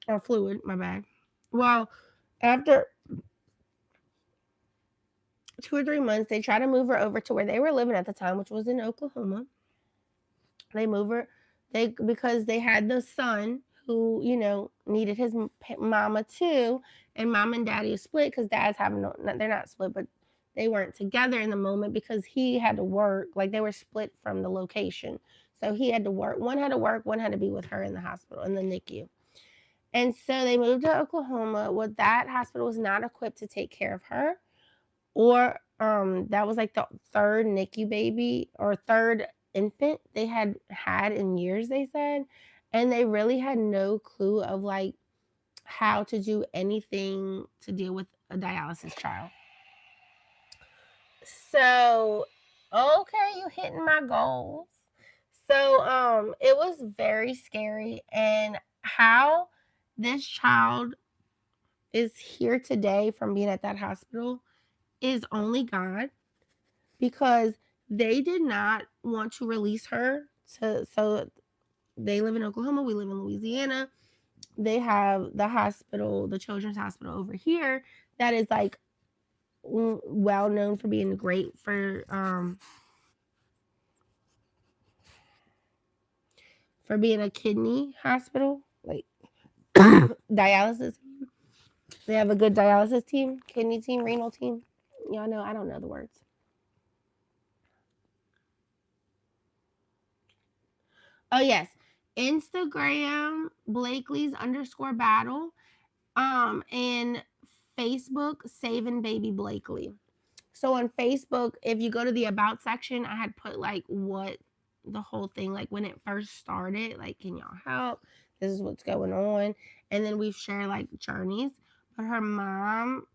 or fluid. My bad. Well, after 2 or 3 months, they tried to move her over to where they were living at the time, which was in Oklahoma. They move her, they because they had the son who needed his mama too, and mom and daddy split because dad's having they're not split, but they weren't together in the moment because he had to work. Like they were split from the location, so he had to work. One had to work, one had to be with her in the hospital in the NICU. And so they moved to Oklahoma. Well, that hospital was not equipped to take care of her, or that was like the third NICU baby or third infant they had in years, they said, and they really had no clue of like how to do anything to deal with a dialysis child. So okay, you hitting my goals. So it was very scary, and how this child is here today from being at that hospital is only God, because they did not want to release her to, so they live in Oklahoma, we live in Louisiana. They have the hospital, the children's hospital over here, that is like well known for being great for being a kidney hospital, like dialysis. They have a good dialysis team, kidney team, renal team. Y'all know I don't know the words. Oh yes, Instagram Blakely's underscore battle. And Facebook Saving Baby Blakely. So on Facebook, if you go to the about section, I had put like what the whole thing, like when it first started, like can y'all help? This is what's going on. And then we've shared like journeys. But her mom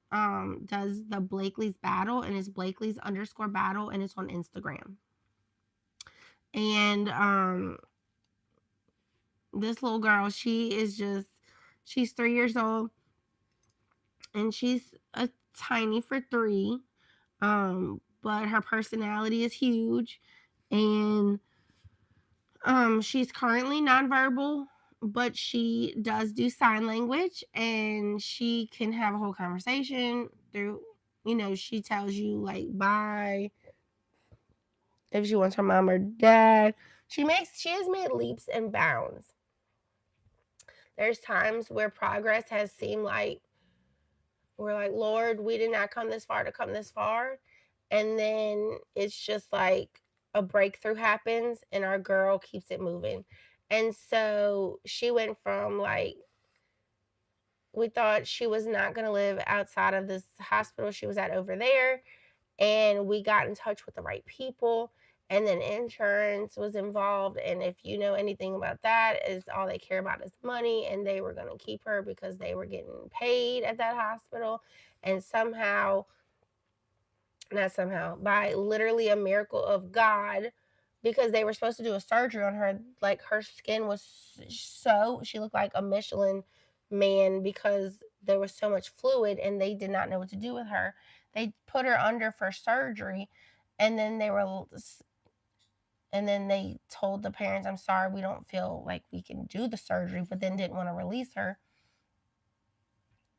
does the Blakely's battle, and it's Blakely's underscore battle, and it's on Instagram. And this little girl, she's 3 years old, and she's a tiny for three. But her personality is huge, and she's currently nonverbal, but she does do sign language, and she can have a whole conversation through. She tells you like bye if she wants her mom or dad. She has made leaps and bounds. There's times where progress has seemed like we're like, Lord, we did not come this far to come this far. And then it's just like a breakthrough happens and our girl keeps it moving. And so she went from like, we thought she was not going to live outside of this hospital she was at over there. And we got in touch with the right people. And then insurance was involved. And if you know anything about that, is all they care about is money. And they were going to keep her because they were getting paid at that hospital. And somehow, not somehow, by literally a miracle of God, because they were supposed to do a surgery on her. Like her skin was she looked like a Michelin man because there was so much fluid and they did not know what to do with her. They put her under for surgery, and then they told the parents, I'm sorry, we don't feel like we can do the surgery, but then didn't want to release her.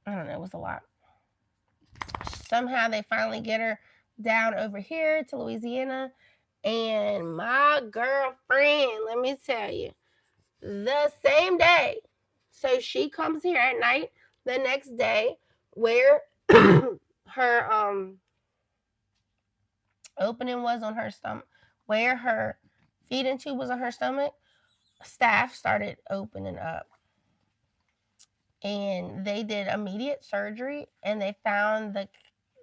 I don't know, it was a lot. Somehow they finally get her down over here to Louisiana. And my girlfriend, let me tell you, the same day. So she comes here at night the next day where her opening was on her stomach, where her feeding tube was on her stomach, staff started opening up. And they did immediate surgery, and they found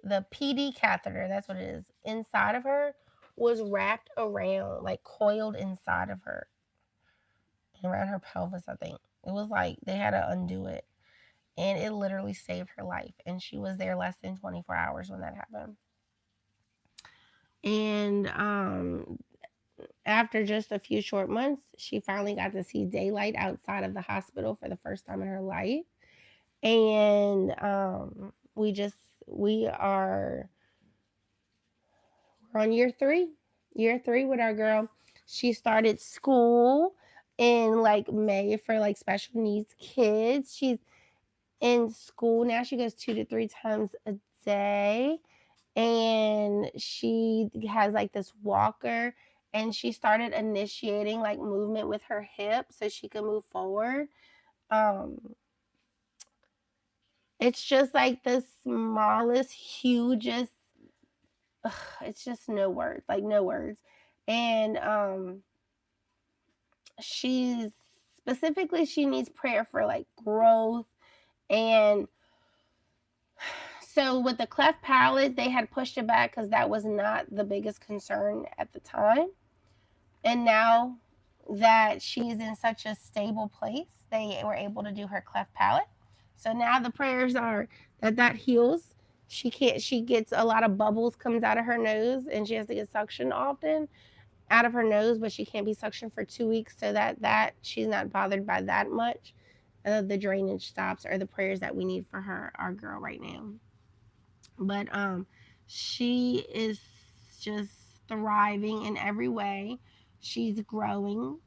the PD catheter, that's what it is, inside of her was wrapped around, like coiled inside of her, around her pelvis, I think. It was like they had to undo it. And it literally saved her life. And she was there less than 24 hours when that happened. And after just a few short months, she finally got to see daylight outside of the hospital for the first time in her life. And we are we're on year three with our girl. She started school in like May for like special needs kids. She's in school now. She goes 2 to 3 times a day, and she has like this walker, and she started initiating like movement with her hip so she can move forward. um it's just like the smallest, hugest, it's just no words, like no words. And she's specifically, she needs prayer for like growth. And so with the cleft palate, they had pushed it back because that was not the biggest concern at the time. And now that she's in such a stable place, they were able to do her cleft palate. So now the prayers are that heals. She gets a lot of bubbles comes out of her nose, and she has to get suction often out of her nose, but she can't be suctioned for 2 weeks, so that she's not bothered by that much. The drainage stops, are the prayers that we need for our girl right now. But she is just thriving in every way. She's growing,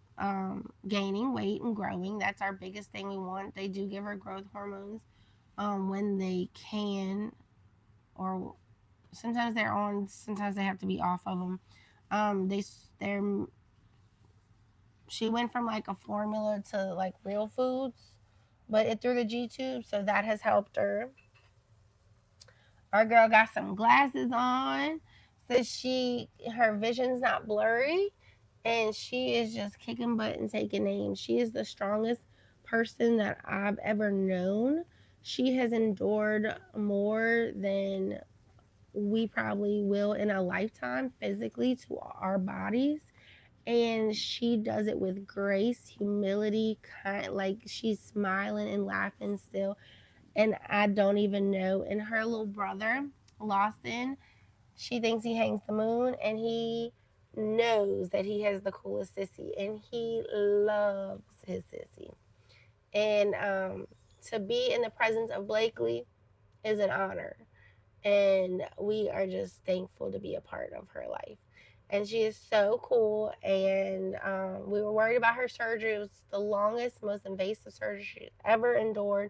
gaining weight and growing. That's our biggest thing we want. They do give her growth hormones when they can, or sometimes they're on, sometimes they have to be off of them. They're she went from like a formula to like real foods. but it through the G tube, so that has helped her. Our girl got some glasses on, so her vision's not blurry, and she is just kicking butt and taking names. She is the strongest person that I've ever known. She has endured more than we probably will in a lifetime physically to our bodies, and she does it with grace, humility, kind, like she's smiling and laughing still. And I don't even know. And her little brother, Lawson, she thinks he hangs the moon, and he knows that he has the coolest sissy, and he loves his sissy. And to be in the presence of Blakely is an honor, and we are just thankful to be a part of her life. And she is so cool. And we were worried about her surgery. It was the longest, most invasive surgery she's ever endured.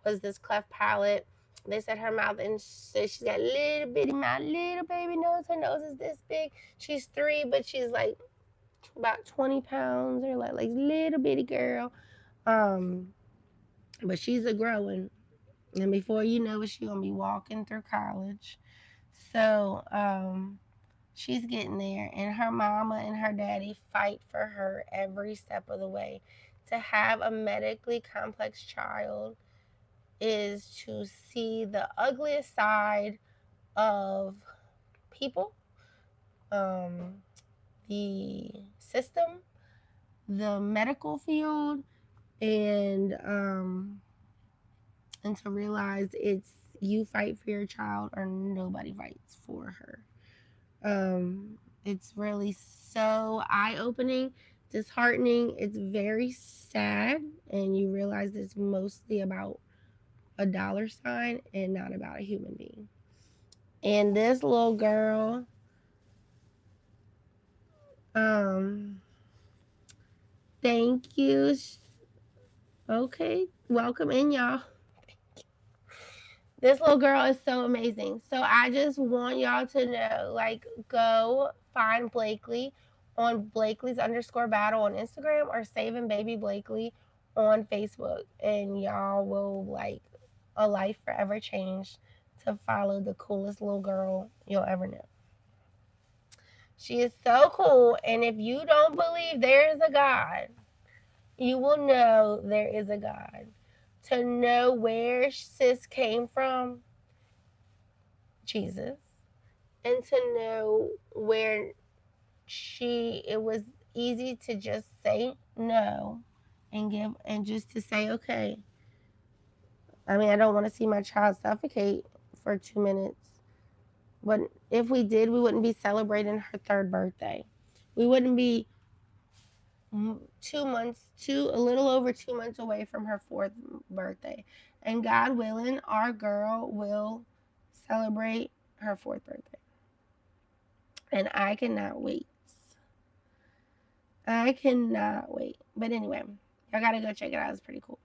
Was this cleft palate. They said her mouth, and so she's got little bitty mouth, little baby nose. Her nose is this big. She's 3, but she's like about 20 pounds, or like little bitty girl. Um, but she's a growing, and before you know it, she's gonna be walking through college. So she's getting there, and her mama and her daddy fight for her every step of the way. To have a medically complex child is to see the ugliest side of people, um, the system, the medical field, and to realize it's you fight for your child or nobody fights for her. It's really so eye opening, disheartening. It's very sad, and you realize it's mostly about a dollar sign and not about a human being. And this little girl, um, thank you. Okay, welcome in, y'all. This little girl is so amazing. So I just want y'all to know, like, go find Blakely on Blakely's underscore battle on Instagram, or Saving Baby Blakely on Facebook, and y'all will like a life forever changed to follow the coolest little girl you'll ever know. She is so cool, and if you don't believe there is a God, you will know there is a God. To know where sis came from, Jesus, and to know where it was easy to just say no and give, and just to say, okay, I mean, I don't want to see my child suffocate for 2 minutes. But if we did, we wouldn't be celebrating her 3rd birthday. We wouldn't be 2 months, a little over 2 months away from her 4th birthday. And God willing, our girl will celebrate her 4th birthday. And I cannot wait. I cannot wait. But anyway, y'all gotta go check it out. It's pretty cool.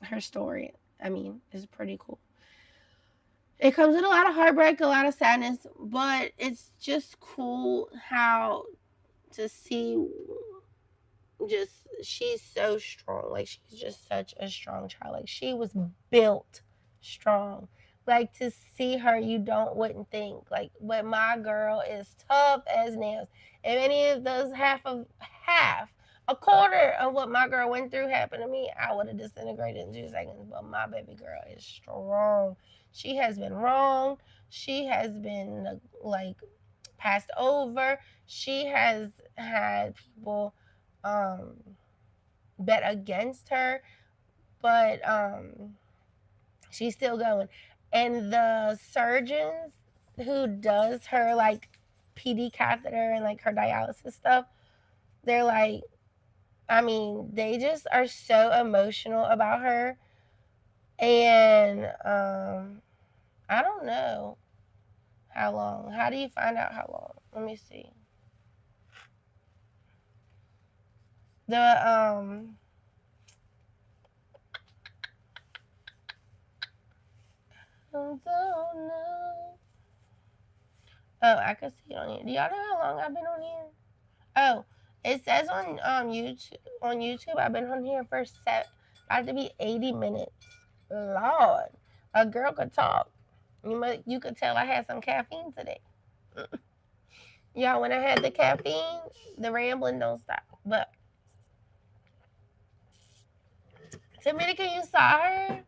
Her story, I mean, is pretty cool. It comes with a lot of heartbreak, a lot of sadness, but it's just cool how to see, just she's so strong. Like, she's just such a strong child. Like, she was built strong. Like, to see her, you wouldn't think. Like, but my girl is tough as nails. If any of those a quarter of what my girl went through happened to me, I would have disintegrated in 2 seconds. But my baby girl is strong. She has been wrong. She has been like passed over. She has had people um, bet against her, but she's still going. And the surgeons who does her like PD catheter and like her dialysis stuff, they're like, I mean, they just are so emotional about her. And I don't know how long. How do you find out how long? Let me see. The I don't know. Oh, I can see it on here. Do y'all know how long I've been on here? Oh, it says on YouTube. On YouTube, I've been on here for I had to be 80 minutes. Lord, a girl could talk. You could tell I had some caffeine today. Y'all, when I had the caffeine, the rambling don't stop. But Dominican, you saw her?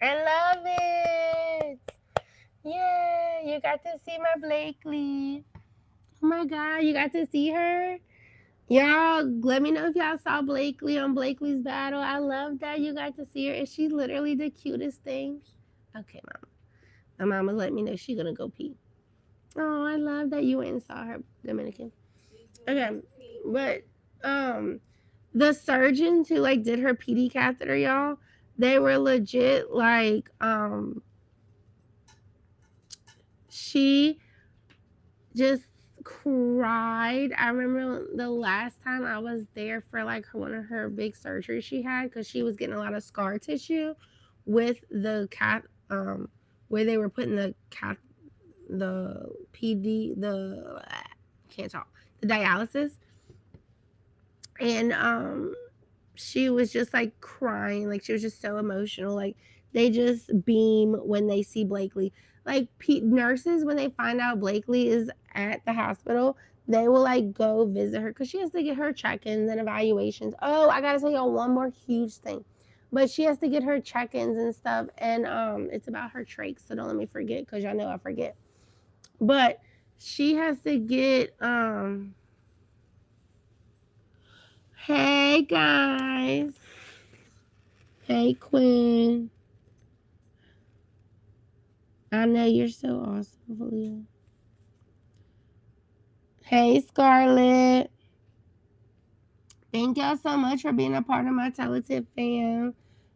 I love it. Yeah, you got to see my Blakely. Oh my God, you got to see her? Y'all, let me know if y'all saw Blakely on Blakely's Battle. I love that you got to see her. And she's literally the cutest thing. Okay, mama. My mama let me know she gonna go pee. Oh, I love that you went and saw her, Dominican. Okay, but um, the surgeons who like did her PD catheter, y'all, they were legit like she just cried. I remember the last time I was there for like one of her big surgeries she had because she was getting a lot of scar tissue with the cat where they were putting the PD the can't talk the dialysis and she was just like crying, like she was just so emotional. Like they just beam when they see Blakely. Like nurses, when they find out Blakely is at the hospital, they will like go visit her because she has to get her check-ins and evaluations. Oh, I gotta tell y'all one more huge thing, but she has to get her check-ins and stuff, and it's about her trachs. So don't let me forget because y'all know I forget. But she has to get Hey guys. Hey Quinn. I know you're so awesome, Valia. Hey Scarlett. Thank y'all so much for being a part of my talented fam.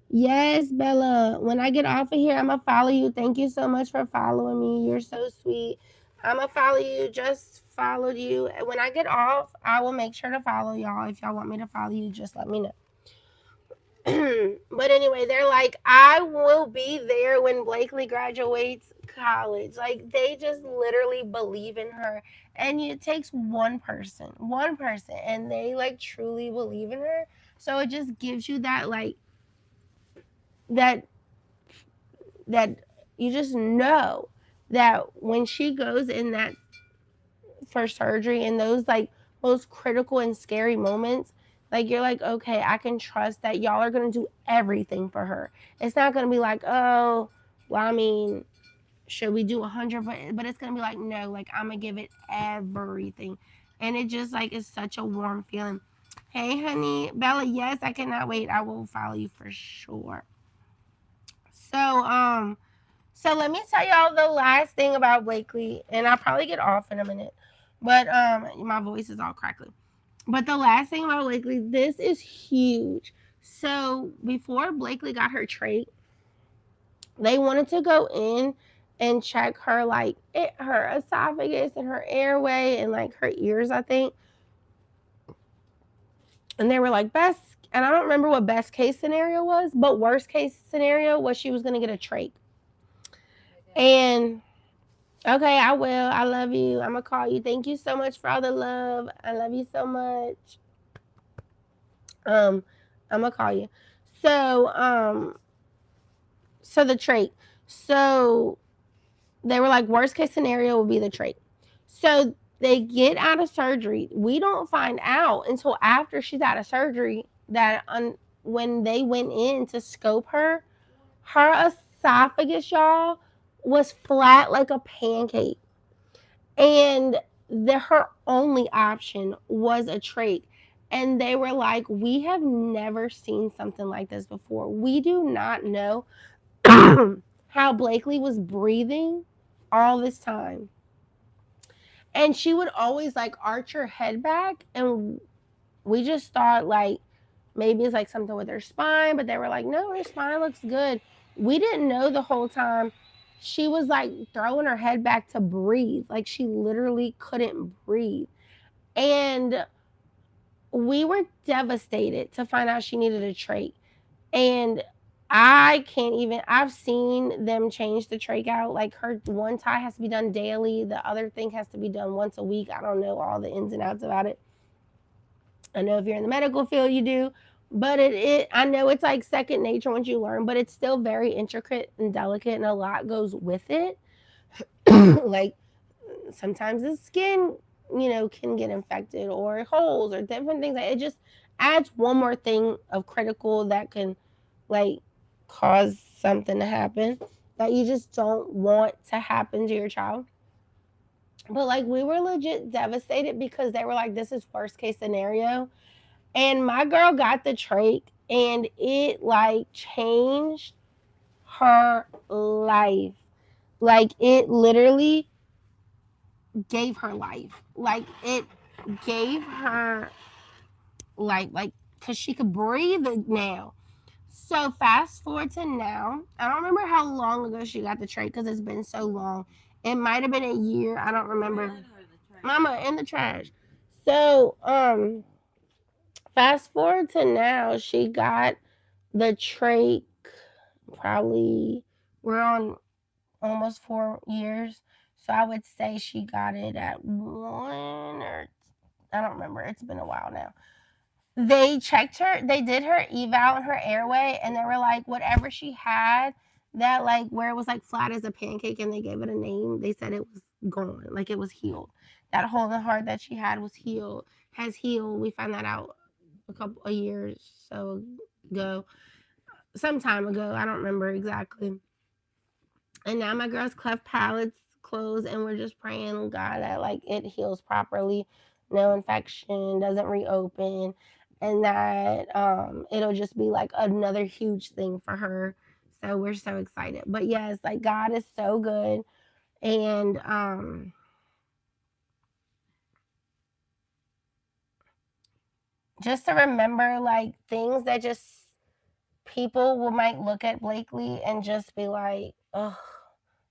Yes, Bella. When I get off of here, I'm gonna follow you. Thank you so much for following me. You're so sweet. I'm gonna follow you. Just followed you. When I get off, I will make sure to follow y'all. If y'all want me to follow you, just let me know. But anyway, they're like, I will be there when Blakely graduates college. Like, they just literally believe in her. And it takes one person, and they like truly believe in her. So it just gives you that, like, that, that you just know that when she goes in that for surgery and those like most critical and scary moments, like you're like, okay, I can trust that y'all are gonna do everything for her. It's not gonna be like, oh, well, I mean, should we do 100? But it's gonna be like, no, like I'm gonna give it everything, and it just like is such a warm feeling. Hey, honey, Bella, yes, I cannot wait. I will follow you for sure. So, so let me tell y'all the last thing about Blakely, and I'll probably get off in a minute, but my voice is all crackly. But the last thing about Blakely, this is huge. So before Blakely got her trait, they wanted to go in and check her her esophagus and her airway and like her ears, I think. And they were like best, and I don't remember what best case scenario was, but worst case scenario was she was gonna get a trach. And okay, I will. I love you. I'm gonna call you. Thank you so much for all the love. I love you so much. Um, I'm gonna call you. So, so the trait. So they were like, worst case scenario would be the trait. So they get out of surgery. We don't find out until after she's out of surgery that when they went in to scope her esophagus, y'all, was flat like a pancake. And her only option was a trach. And they were like, we have never seen something like this before. We do not know how Blakely was breathing all this time. And she would always like arch her head back, and we just thought like maybe it's like something with her spine, but they were like, no, her spine looks good. We didn't know the whole time she was like throwing her head back to breathe. Like she literally couldn't breathe. And we were devastated to find out she needed a trach. And I can't even, I've seen them change the trach out. Like her one tie has to be done daily, the other thing has to be done once a week. I don't know all the ins and outs about it. I know if you're in the medical field, you do, But it I know it's like second nature once you learn, but it's still very intricate and delicate, and a lot goes with it. Like sometimes the skin, can get infected, or holes, or different things. Like, it just adds one more thing of critical that can, like, cause something to happen that you just don't want to happen to your child. But like, we were legit devastated because they were like, this is worst case scenario. And my girl got the trach, and it like changed her life. Like, it literally gave her life. Like, it gave her life. Like, because she could breathe now. So fast forward to now. I don't remember how long ago she got the trach because it's been so long. It might have been a year. I don't Where remember. at or the trash? Mama, in the trash. So fast forward to now, she got the trach. Probably, we're on almost 4 years. So I would say she got it at one, or I don't remember. It's been a while now. They checked her, they did her eval in her airway, and they were like, whatever she had, that, like, where it was like flat as a pancake, and they gave it a name, they said it was gone, like it was healed. That hole in the heart that she had was healed, has healed. We found that out a year or so ago, some time ago. I don't remember exactly. And now my girl's cleft palate's closed, and we're just praying God that, like, it heals properly, no infection, doesn't reopen, and that it'll just be like another huge thing for her. So we're so excited. But yes, like, God is so good. And just to remember, like, things that just people will might look at Blakely and just be like, oh,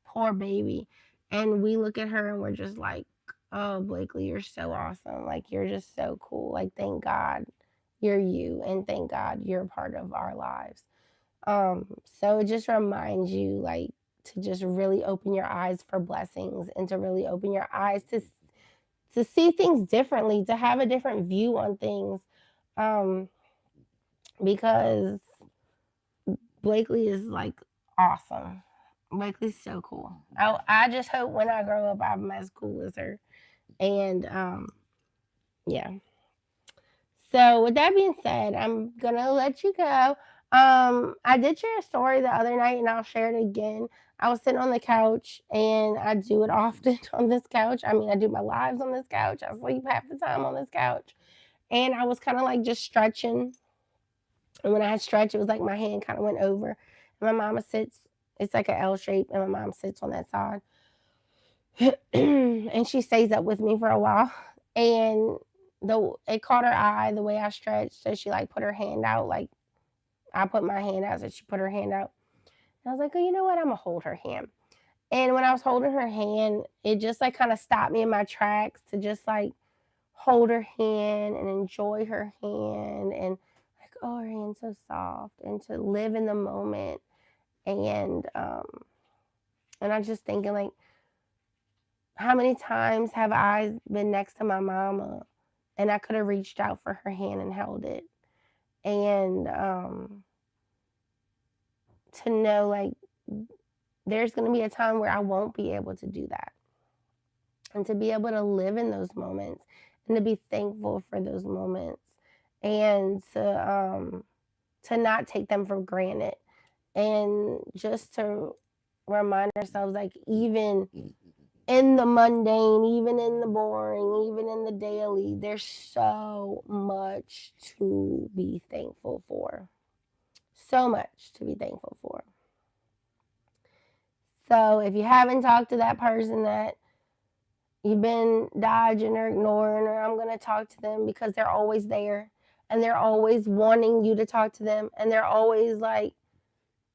poor baby. And we look at her and we're just like, oh, Blakely, you're so awesome. Like, you're just so cool. Like, thank God you're you, and thank God you're a part of our lives. So it just reminds you, like, to just really open your eyes for blessings, and to really open your eyes to see things differently, to have a different view on things. Um, because Blakely is like awesome. Blakely's so cool. I just hope when I grow up I'm as cool as her. And yeah. So with that being said, I'm gonna let you go. I did share a story the other night, and I'll share it again. I was sitting on the couch, and I do it often on this couch. I mean, I do my lives on this couch. I sleep half the time on this couch. And I was kind of like just stretching. And when I stretch, it was like my hand kind of went over. And my mama sits, it's like an L shape, and my mom sits on that side. And she stays up with me for a while. And it caught her eye the way I stretched. So she like put her hand out, like I put my hand out, so she put her hand out. And I was like, oh, you know what? I'm gonna hold her hand. And when I was holding her hand, it just like kind of stopped me in my tracks to just like hold her hand and enjoy her hand, and like, oh, her hand's so soft, and to live in the moment. And I'm just thinking, like, how many times have I been next to my mama, and I could have reached out for her hand and held it. And to know, like, there's going to be a time where I won't be able to do that. And to be able to live in those moments, and to be thankful for those moments, and to not take them for granted, and just to remind ourselves, like, even in the mundane, even in the boring, even in the daily, there's so much to be thankful for. So much to be thankful for. So if you haven't talked to that person that you've been dodging or ignoring, or I'm going to talk to them, because they're always there, and they're always wanting you to talk to them, and they're always like,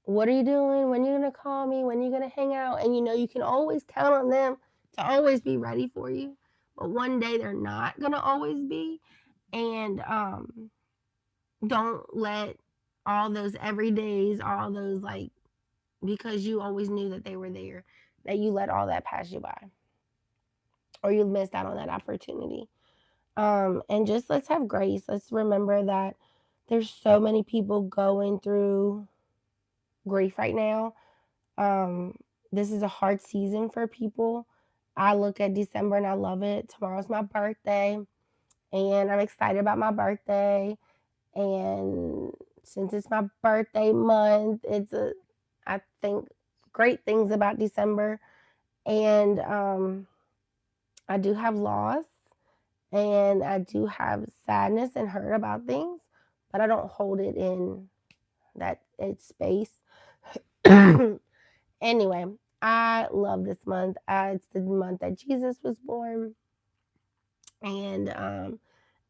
what are you doing? When are you going to call me? When are you going to hang out? And you can always count on them to always be ready for you. But one day they're not going to always be. And don't let all those everydays, all those, like, because you always knew that they were there, that you let all that pass you by, or you missed out on that opportunity. And just let's have grace. Let's remember that there's so many people going through grief right now. Um, this is a hard season for people. I look at December and I love it. Tomorrow's my birthday, and I'm excited about my birthday. And since it's my birthday month, I think great things about December. And I do have loss, and I do have sadness and hurt about things, but I don't hold it in that it's space. Anyway, I love this month. It's the month that Jesus was born, and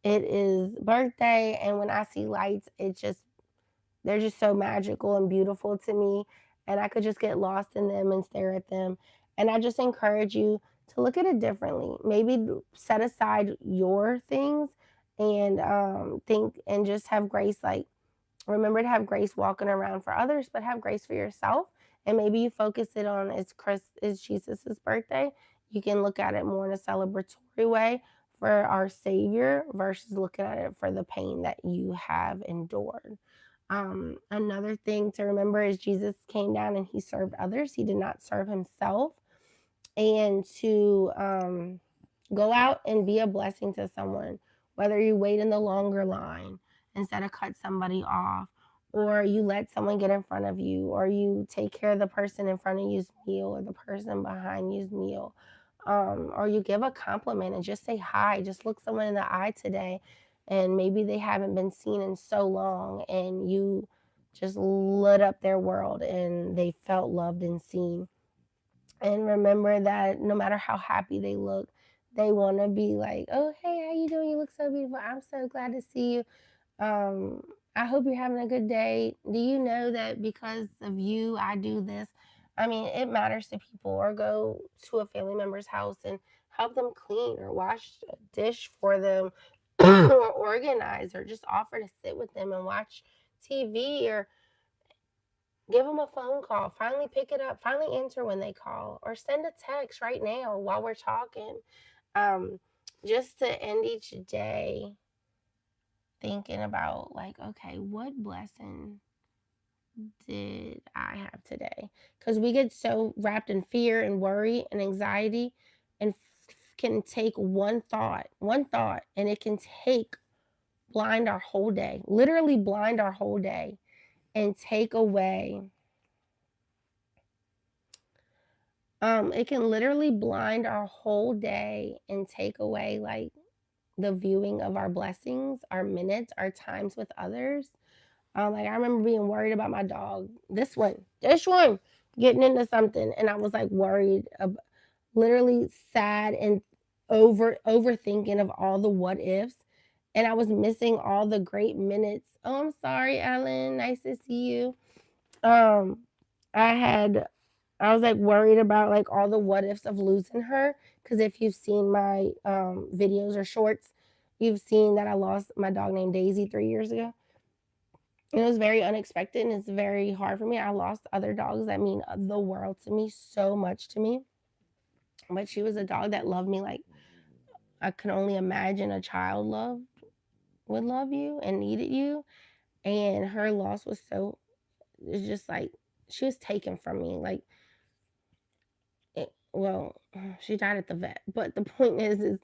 it is birthday. And when I see lights, they're just so magical and beautiful to me, and I could just get lost in them and stare at them. And I just encourage you to look at it differently. Maybe set aside your things and think and just have grace. Like, remember to have grace walking around for others, but have grace for yourself. And maybe you focus it on is Jesus's birthday. You can look at it more in a celebratory way for our Savior versus looking at it for the pain that you have endured. Another thing to remember is Jesus came down and he served others. He did not serve himself. And to go out and be a blessing to someone, whether you wait in the longer line instead of cut somebody off, or you let someone get in front of you, or you take care of the person in front of you's meal or the person behind you's meal, or you give a compliment and just say hi, just look someone in the eye today, and maybe they haven't been seen in so long, and you just lit up their world and they felt loved and seen. And remember that no matter how happy they look, they want to be like, oh, hey, how you doing? You look so beautiful. I'm so glad to see you. um I hope you're having a good day. Do you know that because of you I do this? I mean, it matters to people. Or go to a family member's house and help them clean or wash a dish for them, or organize, or just offer to sit with them and watch TV, or give them a phone call. Finally pick it up. Finally answer when they call, or send a text right now while we're talking. Um, just to end each day thinking about, like, okay, what blessing did I have today? Because we get so wrapped in fear and worry and anxiety, and can take one thought, and it can take blind our whole day, literally blind our whole day, and take away it can literally blind our whole day and take away, like, the viewing of our blessings, our minutes, our times with others. Like, I remember being worried about my dog, this one, getting into something, and I was like worried, literally sad and overthinking of all the what ifs, and I was missing all the great minutes. Oh, I'm sorry, Ellen. Nice to see you. Um, I had I was like worried about like all the what ifs of losing her. Because if you've seen my videos or shorts, you've seen that I lost my dog named Daisy 3 years ago. And it was very unexpected and it's very hard for me. I lost other dogs that mean the world to me, so much to me. But she was a dog that loved me like I could only imagine a child would love you and needed you. And her loss was so, it's just like she was taken from me. Like, well, she died at the vet. But the point is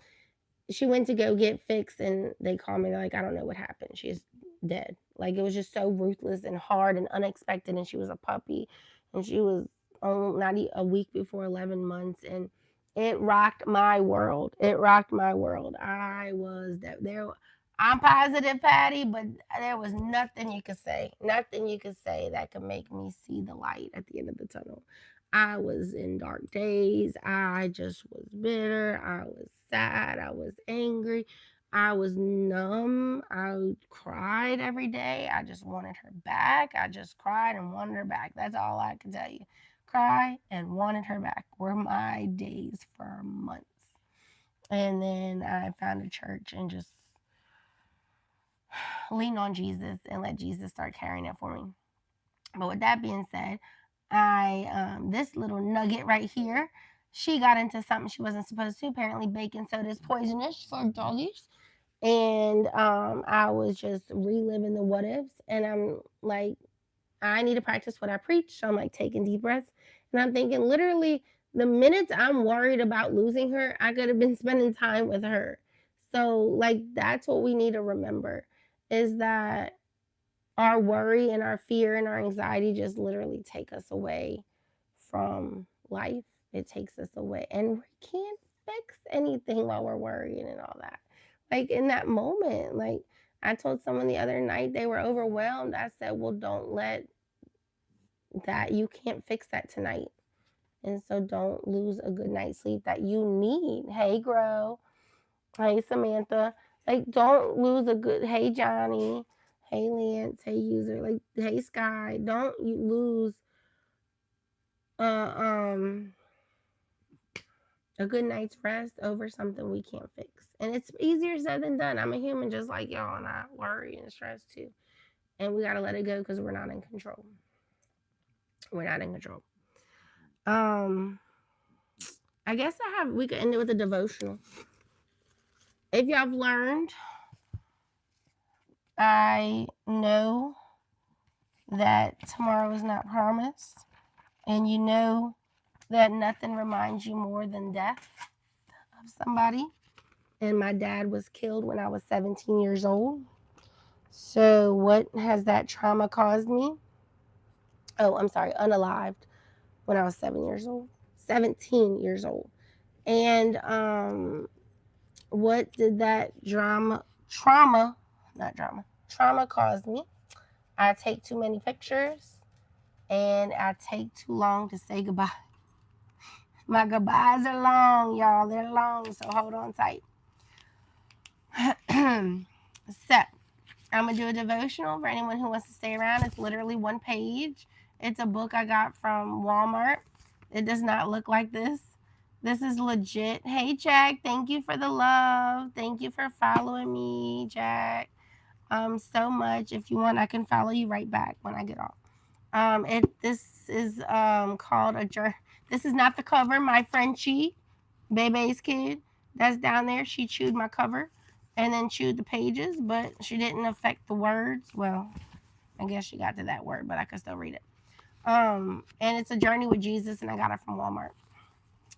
she went to go get fixed, and they called me. They're like, I don't know what happened. She's dead. Like, it was just so ruthless and hard and unexpected. And she was a puppy, and she was not a week before 11 months, and it rocked my world. It rocked my world. I was that there. I'm positive, Patty, but there was nothing you could say, nothing you could say that could make me see the light at the end of the tunnel. I was in dark days. I just was bitter. I was sad. I was angry. I was numb. I cried every day. I just wanted her back. I just cried and wanted her back. That's all I can tell you. Cry and wanted her back were my days for months. And then I found a church and just leaned on Jesus and let Jesus start carrying it for me. But with that being said, I this little nugget right here, she got into something she wasn't supposed to. Apparently, baking soda is poisonous for doggies, And I was just reliving the what ifs, and I'm like, I need to practice what I preach. So I'm like taking deep breaths, and I'm thinking literally the minutes I'm worried about losing her, I could have been spending time with her. So like that's what we need to remember, is that our worry and our fear and our anxiety just literally take us away from life. It takes us away, and we can't fix anything while we're worrying and all that. Like in that moment, like I told someone the other night, they were overwhelmed. I said, well, don't let that, you can't fix that tonight. And so don't lose a good night's sleep that you need. Hey, Grow. Hey, Samantha. Like, don't lose a good, hey, Johnny. Hey, Lance. Hey, user. Like, hey, Sky. Don't you lose uh, um, a good night's rest over something we can't fix. And it's easier said than done. I'm a human just like y'all, and I worry and stress too. And we got to let it go because we're not in control. We're not in control. Um, I guess we could end it with a devotional. If y'all have learned, I know that tomorrow is not promised, and you know that nothing reminds you more than death of somebody. And my dad was killed when I was 17 years old. So, what has that trauma caused me? Oh, I'm sorry, unalived when I was 7 years old, 17 years old. And what did that trauma caused me? I take too many pictures and I take too long to say goodbye. My goodbyes are long, y'all. They're long, so hold on tight. So, I'm going to do a devotional for anyone who wants to stay around. It's literally one page. It's a book I got from Walmart. It does not look like this. This is legit. Hey, Jack. Thank you for the love. Thank you for following me, Jack. So much. If you want, I can follow you right back when I get off. This is called a journal. This is not the cover. My friend Chi, Bebe's kid, that's down there. She chewed my cover, and then chewed the pages, but she didn't affect the words. Well, I guess she got to that word, but I could still read it. And it's a journey with Jesus, and I got it from Walmart.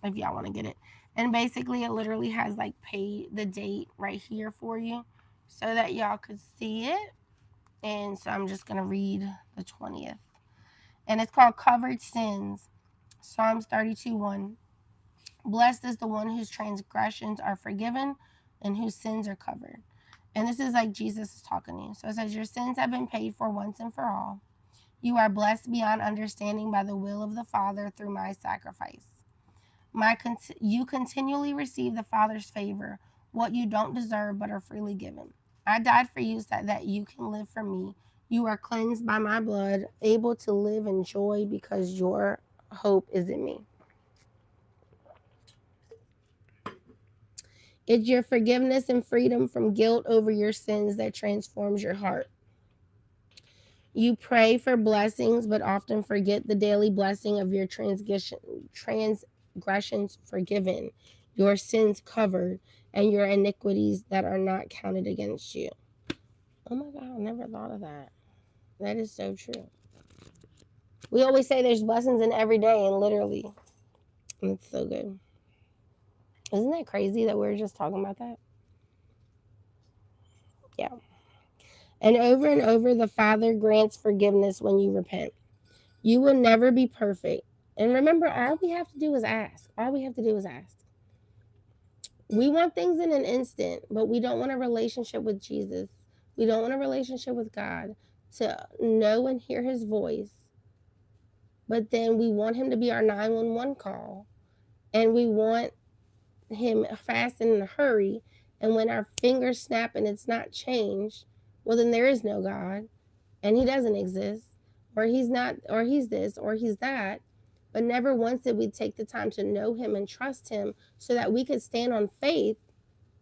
If y'all want to get it, and basically it literally has like the date right here for you, so that y'all could see it. And so I'm just gonna read the 20th. And it's called Covered Sins. Psalms 32:1. Blessed is the one whose transgressions are forgiven and whose sins are covered. And this is like Jesus is talking to you. So it says, your sins have been paid for once and for all. You are blessed beyond understanding by the will of the Father through my sacrifice. You continually receive the Father's favor, what you don't deserve but are freely given. I died for you so that you can live for me. You are cleansed by my blood, able to live in joy because your hope is in me. It's your forgiveness and freedom from guilt over your sins that transforms your heart. You pray for blessings, but often forget the daily blessing of your transgressions forgiven, your sins covered, and your iniquities that are not counted against you. Oh my God, I never thought of that. That is so true. We always say there's blessings in every day, and literally, it's so good. Isn't that crazy that we are just talking about that? Yeah. And over, the Father grants forgiveness when you repent. You will never be perfect. And remember, all we have to do is ask. All we have to do is ask. We want things in an instant, but we don't want a relationship with Jesus. We don't want a relationship with God to know and hear his voice. But then we want him to be our 911 call. And we want him fast and in a hurry. And when our fingers snap and it's not changed, well, then there is no God. And he doesn't exist, or he's not, or he's this, or he's that. But never once did we take the time to know him and trust him so that we could stand on faith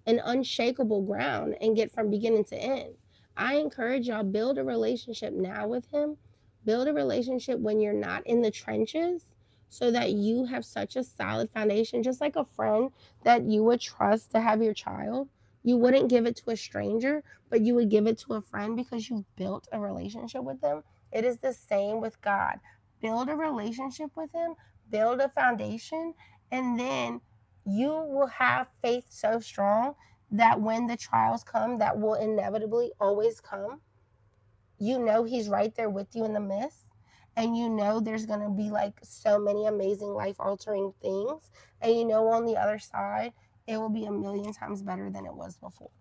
and unshakable ground and get from beginning to end. I encourage y'all, build a relationship now with him. Build a relationship when you're not in the trenches so that you have such a solid foundation, just like a friend that you would trust to have your child. You wouldn't give it to a stranger, but you would give it to a friend because you've built a relationship with them. It is the same with God. Build a relationship with Him, build a foundation, and then you will have faith so strong that when the trials come, that will inevitably always come, you know He's right there with you in the midst. And you know there's going to be like so many amazing life altering things. And you know on the other side, it will be a million times better than it was before.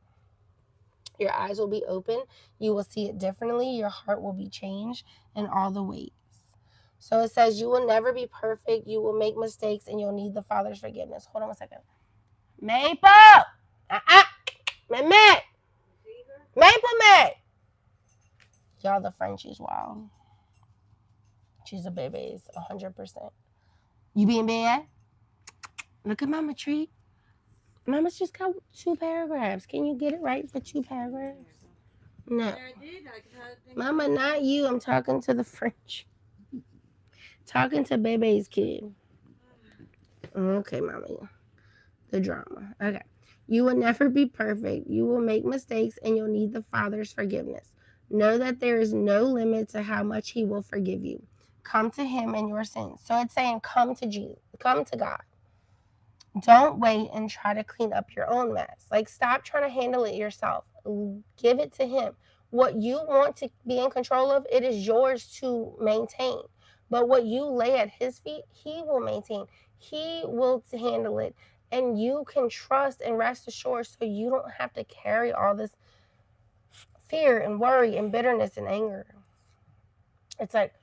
Your eyes will be open. You will see it differently. Your heart will be changed in all the ways. So it says, you will never be perfect. You will make mistakes and you'll need the Father's forgiveness. Hold on 1 second. Maple! Uh-uh! Maple! Maple! Y'all, the Frenchie's wild. She's a baby, 100%. You being bad? Look at Mama Tree. Mama's just got 2 paragraphs. Can you get it right for 2 paragraphs? No. Mama, not you. I'm talking to the French. Talking to Bebe's kid. Okay, Mama. The drama. Okay. You will never be perfect. You will make mistakes and you'll need the Father's forgiveness. Know that there is no limit to how much He will forgive you. Come to Him in your sins. So it's saying, come to Jesus, come to God. Don't wait and try to clean up your own mess. Like, stop trying to handle it yourself. Give it to Him. What you want to be in control of, it is yours to maintain. But what you lay at His feet, He will maintain. He will handle it. And you can trust and rest assured so you don't have to carry all this fear and worry and bitterness and anger. It's like,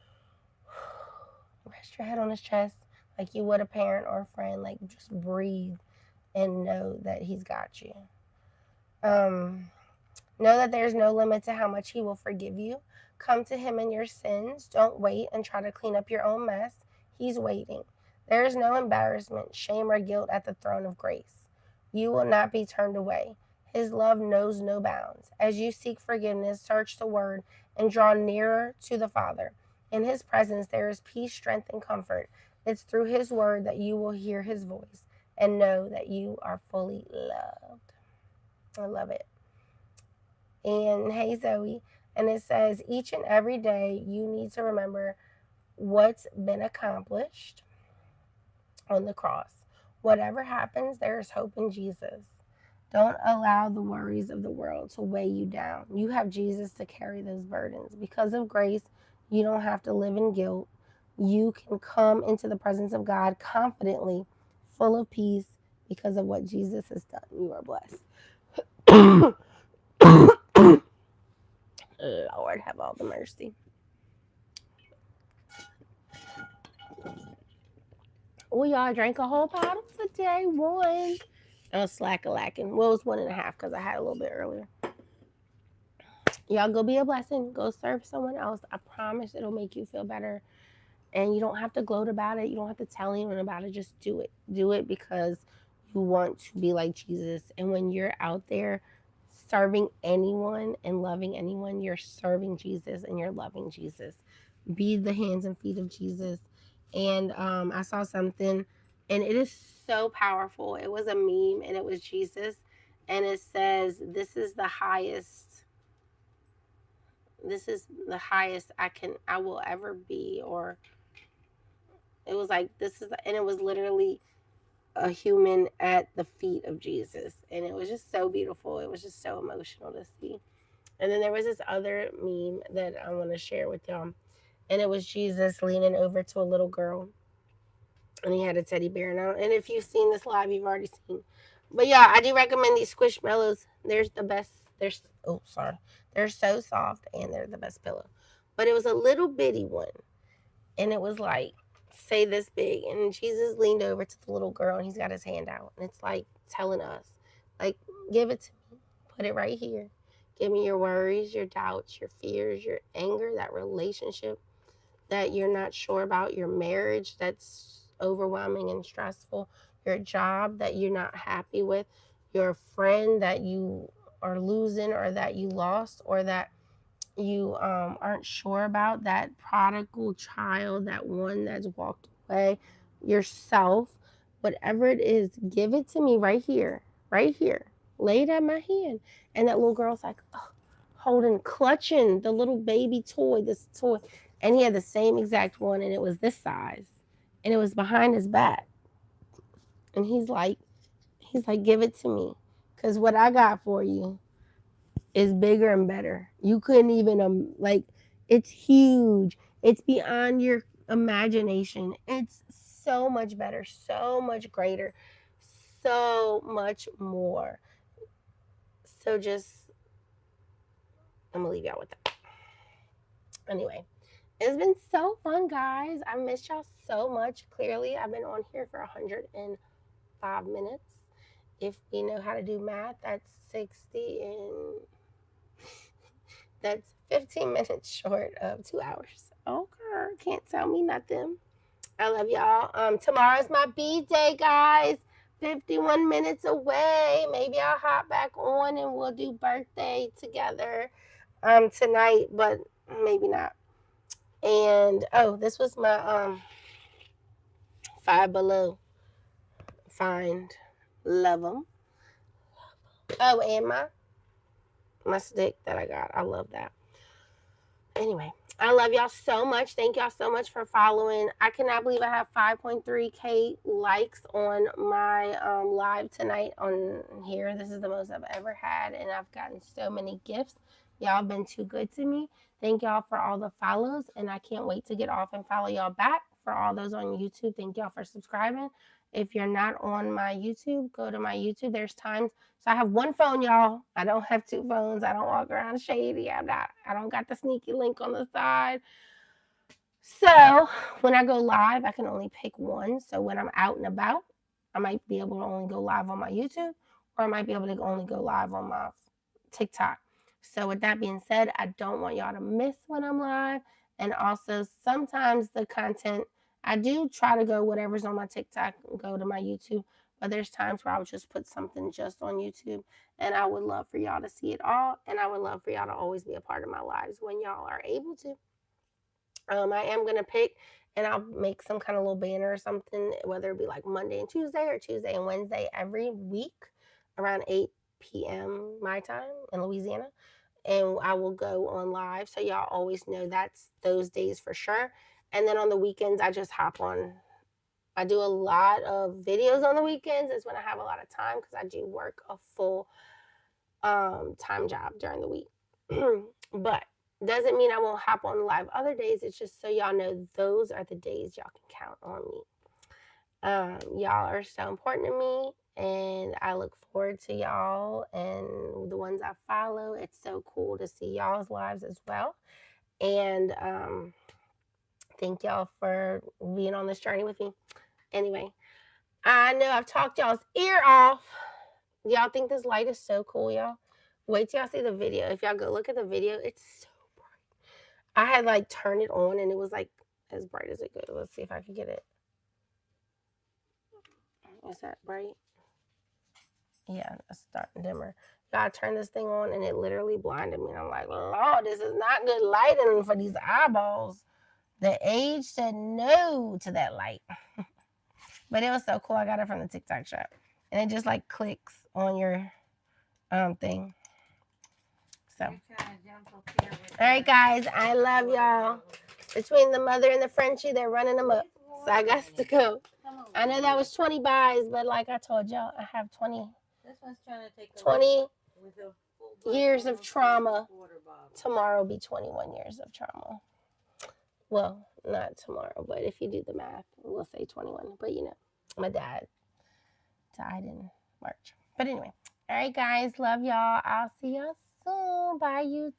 rest your head on His chest like you would a parent or a friend. Like, just breathe and know that He's got you. Know that there's no limit to how much He will forgive you. Come to Him in your sins. Don't wait and try to clean up your own mess. He's waiting. There is no embarrassment, shame, or guilt at the throne of grace. You will not be turned away. His love knows no bounds. As you seek forgiveness, search the Word and draw nearer to the Father. In His presence, there is peace, strength, and comfort. It's through His Word that you will hear His voice and know that you are fully loved. I love it. And hey, Zoe. And it says, each and every day you need to remember what's been accomplished on the cross. Whatever happens, there is hope in Jesus. Don't allow the worries of the world to weigh you down. You have Jesus to carry those burdens. Because of grace, you don't have to live in guilt. You can come into the presence of God confidently, full of peace because of what Jesus has done. You are blessed. Lord, have all the mercy. Oh, y'all drank a whole bottle today. One. I was slack-a-lacking. Well, it was 1.5 because I had a little bit earlier. Y'all go be a blessing. Go serve someone else. I promise it'll make you feel better. And you don't have to gloat about it. You don't have to tell anyone about it. Just do it. Do it because you want to be like Jesus. And when you're out there serving anyone and loving anyone, you're serving Jesus and you're loving Jesus. Be the hands and feet of Jesus. And I saw something, and it is so powerful. It was a meme, and it was Jesus, and it says, "This is the highest. This is the highest I will ever be." Or it was like, "This is," and it was literally a human at the feet of Jesus, and it was just so beautiful. It was just so emotional to see. And then there was this other meme that I want to share with y'all, and it was Jesus leaning over to a little girl, and he had a teddy bear. And if you've seen this live, you've already seen. But yeah, I do recommend these Squishmallows. They're the best. They're so soft, and they're the best pillow. But it was a little bitty one, and it was like, say this big, and Jesus leaned over to the little girl, and he's got his hand out, and it's like telling us, like, give it to me, put it right here. Give me your worries, your doubts, your fears, your anger, that relationship that you're not sure about, your marriage that's overwhelming and stressful, your job that you're not happy with, your friend that you are losing or that you lost or that you aren't sure about, that prodigal child, that one that's walked away, yourself, whatever it is, give it to me right here, laid at my hand. And that little girl's like, oh, holding, clutching the little baby toy, this toy. And he had the same exact one, and it was this size. And it was behind his back. And he's like, give it to me. Because what I got for you is bigger and better. You couldn't even, like, it's huge. It's beyond your imagination. It's so much better, so much greater, so much more. So just, I'm gonna leave y'all with that. Anyway, it's been so fun, guys. I missed y'all so much. Clearly, I've been on here for 105 minutes. If we know how to do math, that's 60 and that's 15 minutes short of 2 hours. Okay, can't tell me nothing. I love y'all. Tomorrow's my B day, guys. 51 minutes away. Maybe I'll hop back on and we'll do birthday together tonight, but maybe not. And oh, this was my Five Below find. Love them. Oh, and my stick that I got. I love that. Anyway, I love y'all so much. Thank y'all so much for following. I cannot believe I have 5.3K likes on my live tonight on here. This is the most I've ever had, and I've gotten so many gifts. Y'all have been too good to me. Thank y'all for all the follows, and I can't wait to get off and follow y'all back. For all those on YouTube, thank y'all for subscribing. If you're not on my YouTube, go to my YouTube. There's times, so I have one phone, y'all. I don't have two phones. I don't walk around shady. I don't got the sneaky link on the side. So when I go live, I can only pick one. So when I'm out and about, I might be able to only go live on my YouTube, or I might be able to only go live on my TikTok. So with that being said, I don't want y'all to miss when I'm live. And also sometimes the content, I do try to go whatever's on my TikTok and go to my YouTube. But there's times where I would just put something just on YouTube. And I would love for y'all to see it all. And I would love for y'all to always be a part of my lives when y'all are able to. I am gonna pick, and I'll make some kind of little banner or something, whether it be like Monday and Tuesday or Tuesday and Wednesday every week around 8 p.m. my time in Louisiana, and I will go on live, so y'all always know that's those days for sure. And then on the weekends, I just hop on. I do a lot of videos on the weekends. It's when I have a lot of time because I do work a full time job during the week. But doesn't mean I won't hop on live other days. It's just so y'all know those are the days y'all can count on me. Y'all are so important to me, and I look forward to y'all and the ones I follow. It's so cool to see y'all's lives as well. And thank y'all for being on this journey with me. Anyway, I know I've talked y'all's ear off. Y'all think this light is so cool, y'all? Wait till y'all see the video. If y'all go look at the video, it's so bright. I had like turned it on and it was like as bright as it could. Let's see if I can get it. Is that bright? Yeah, it's starting dimmer. Y'all turn this thing on and it literally blinded me. And I'm like, Lord, this is not good lighting for these eyeballs. The age said no to that light. But it was so cool. I got it from the TikTok shop. And it just like clicks on your thing. So, all right, guys, I love y'all. Between the mother and the Frenchie, they're running them up. So I got to go. I know that was 20 buys, but like I told y'all, I have 20 years of trauma. Tomorrow will be 21 years of trauma. Well, not tomorrow, but if you do the math, we'll say 21. But you know, my dad died in March. But anyway, all right, guys, love y'all. I'll see y'all soon. Bye, YouTube.